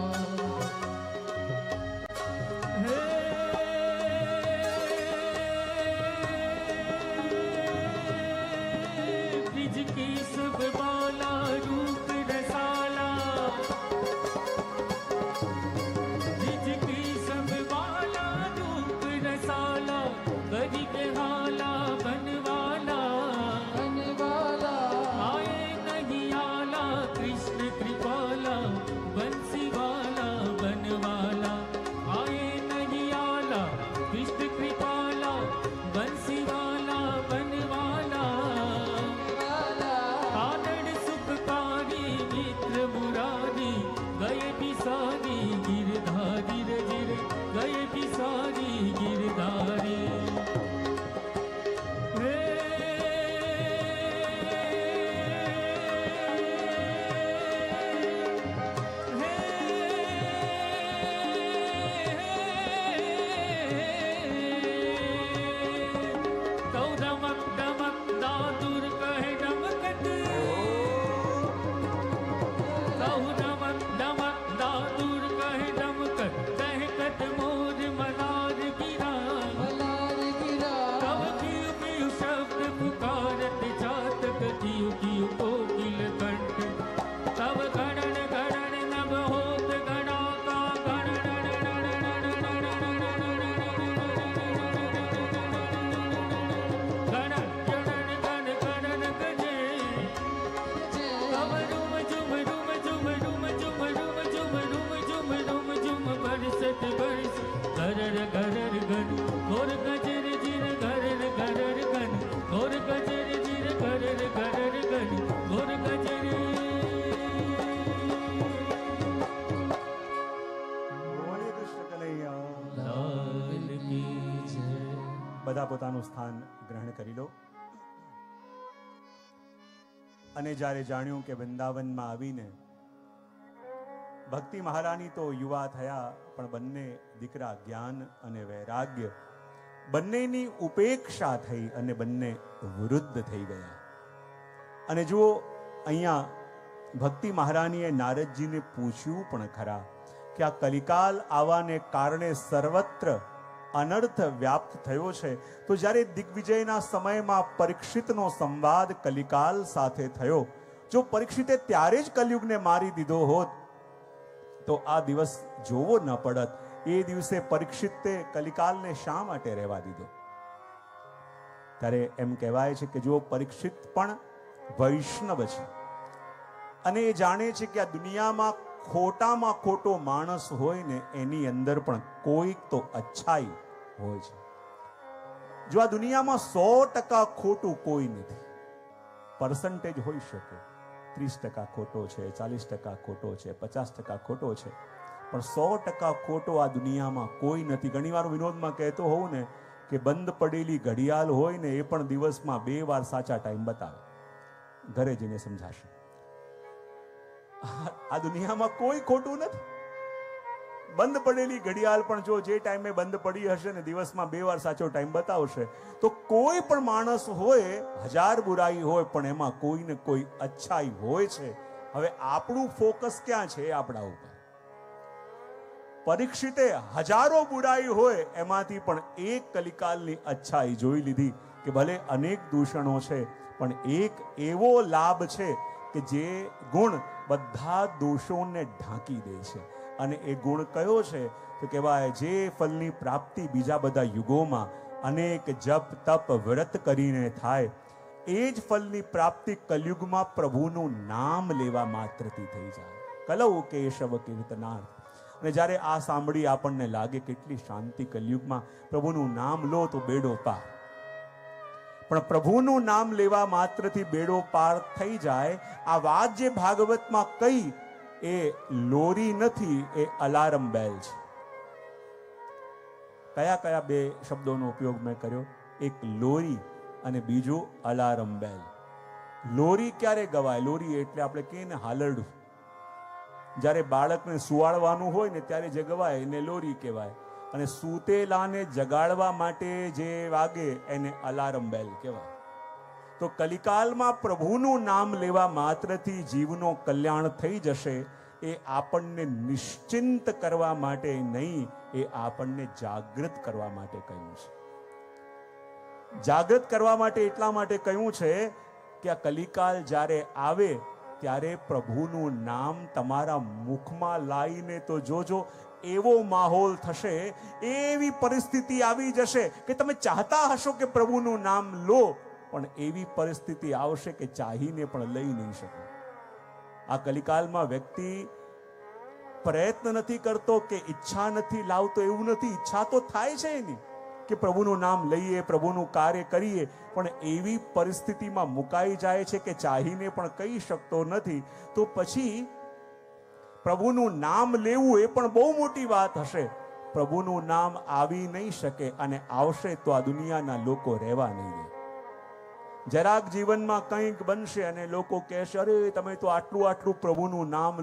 ब्रिज की सब बाला रूप रसाला ब्रिज की सब बाला रूप रसाला गरी के हाला बनवाला बनवाला आए नहीं आला कृष्ण कृपाला बंसी वाला बनवाला आए नहीं आला कृष्ण कृपाला बंसी वाला बनवाला कानड़ सुखकारी मित्र मुरारी गए बिसारी गिरधारी रे गिर गए बिसारी गिरधारी हे ઘર ઘન ઘોર ગજર જીર ઘર ઘર ઘન ઘોર ગજર જીર ઘર ઘર ઘન ઘોર ગજર બોલે કૃષ્ણ કનૈયા. લાલ કી જય. બધા પોતાનું સ્થાન ગ્રહણ કરી લો. અને જ્યારે જાણ્યું કે વૃંદાવનમાં આવીને ભક્તિ મહારાણી તો યુવા થયા, પણ બંને દીકરા જ્ઞાન અને વૈરાગ્ય બંનેની ઉપેક્ષા થઈ અને બંને વૃદ્ધ થઈ ગયા. અને જુઓ, અહીંયા ભક્તિ મહારાણીએ નારદજીને પૂછ્યું પણ ખરા કે આ કલિકાલ આવવાને કારણે સર્વત્ર અનર્થ વ્યાપ્ત થયો છે. તો જ્યારે દિગ્વિજયના સમયમાં પરીક્ષિતનો સંવાદ કલિકાલ સાથે થયો, જો પરીક્ષિતે ત્યારે જ કલયુગને મારી દીધો હોત તો આ દિવસ જોવો ન પડત. એ દિવસે પરીક્ષિતે કલિકાલને શા માટે રહેવા દીધો? ત્યારે એમ કહેવાય છે કે જો પરીક્ષિત પણ વૈષ્ણવ છે અને એ જાણે છે કે આ દુનિયામાં ખોટામાં ખોટો માણસ હોય ને એની અંદર પણ કોઈક તો અચ્છાઈ હોય છે. જો આ દુનિયામાં 100% ખોટું કોઈ નથી, પર્સન્ટેજ હોઈ શકે 30% ખોટો છે, 40% ખોટો છે, 50% ખોટો છે, પણ 100% ખોટો આ દુનિયામાં કોઈ નથી. ઘણીવાર વિનોદમાં કહેતો હોઉં ને કે બંધ પડેલી ઘડિયાળ હોય ને એ પણ દિવસમાં 2 વાર સાચા ટાઈમ બતાવે. ઘરે જઈને સમજાશે. આ દુનિયામાં કોઈ ખોટું નથી. બંધ પડેલી ઘડિયાળ પણ જો જે ટાઈમે બંધ પડી હશે ને દિવસમાં 2 વાર સાચો ટાઈમ બતાવશે, તો કોઈ પણ માણસ હોય, 1000 બુરાઈ હોય, પણ એમાં કોઈ ને કોઈ અચ્છાઈ હોય છે. હવે આપણું ફોકસ ક્યાં છે? આપણા ઉપર. પરીક્ષિતે હજારો બુરાઈ હોય એમાંથી પણ એક કલિકાલની અચ્છાઈ જોઈ લીધી કે ભલે અનેક દૂષણો છે, પણ એક એવો લાભ છે કે જે ગુણ બધા દોષોને ઢાંકી દે છે. અને એ ગુણ કયો છે? તો કહેવાય જે ફલની પ્રાપ્તિ બીજા બધા યુગોમાં અનેક જપ તપ વ્રત કરીને થાય, એ જ ફલની પ્રાપ્તિ કલયુગમાં પ્રભુનું નામ લેવા માત્રથી થઈ જાય. કલૌ કેશવ કીર્તનાર્થ. અને જ્યારે આ સાંભળી આપણને લાગે કેટલી શાંતિ કલયુગમાં, પ્રભુનું નામ લો તો બેડો પાર. પણ પ્રભુનું નામ લેવા માત્રથી બેડો પાર થઈ જાય. આ વાત જે ભાગવતમાં કઈ, એ લોરી નથી, એ અલાર્મ બેલ છે. કયા કયા 2 શબ્દોનો ઉપયોગ મેં કર્યો? એક લોરી અને બીજું અલાર્મ બેલ. લોરી ક્યારે ગવાય? લોરી એટલે આપણે કહીએ ને હાલરડું. જ્યારે બાળકને સુવાડવાનું હોય ને ત્યારે જે ગવાય એને લોરી કહેવાય, અને સૂતેલાને જગાડવા માટે જે વાગે એને અલાર્મ બેલ કહેવાય. તો કલિકાલમાં પ્રભુનું નામ લેવા માત્રથી જીવનો કલ્યાણ થઈ જશે. એ આપણને નિશ્ચિંત કરવા માટે નહીં, એ આપણને જાગૃત કરવા માટે કહ્યું છે. જાગૃત કરવા માટે એટલા માટે કહ્યું છે કે આ કલિકાલ જ્યારે આવે ત્યારે પ્રભુનું નામ તમારા મુખમાં લાવીને તો જોજો, એવો માહોલ થશે, એવી પરિસ્થિતિ આવી જશે કે તમે ચાહતા હશો કે પ્રભુનું નામ લો, પણ એવી પરિસ્થિતિ આવશે કે ચાહીને પણ લઈ નહીં શકો. આ કલિકાલમાં વ્યક્તિ પ્રયત્ન નથી કરતો કે ઈચ્છા નથી લાવતો, એવું નથી. ઈચ્છા તો થાય છે એની કે પ્રભુનું નામ લઈએ, પ્રભુનું કાર્ય કરીએ, પણ એવી પરિસ્થિતિમાં મુકાઈ જાય છે કે ચાહીને પણ કહી શકતો નથી. તો પછી પ્રભુનું નામ લેવું એ પણ બહુ મોટી વાત હશે. પ્રભુનું નામ આવી નહીં શકે, અને આવશે તો આ દુનિયાના લોકો રહેવા નહીં દે. જરાક જીવનમાં કંઈક બનશે અને લોકો કહેશે, અરે તમે તો આટલું આટલું પ્રભુનું નામ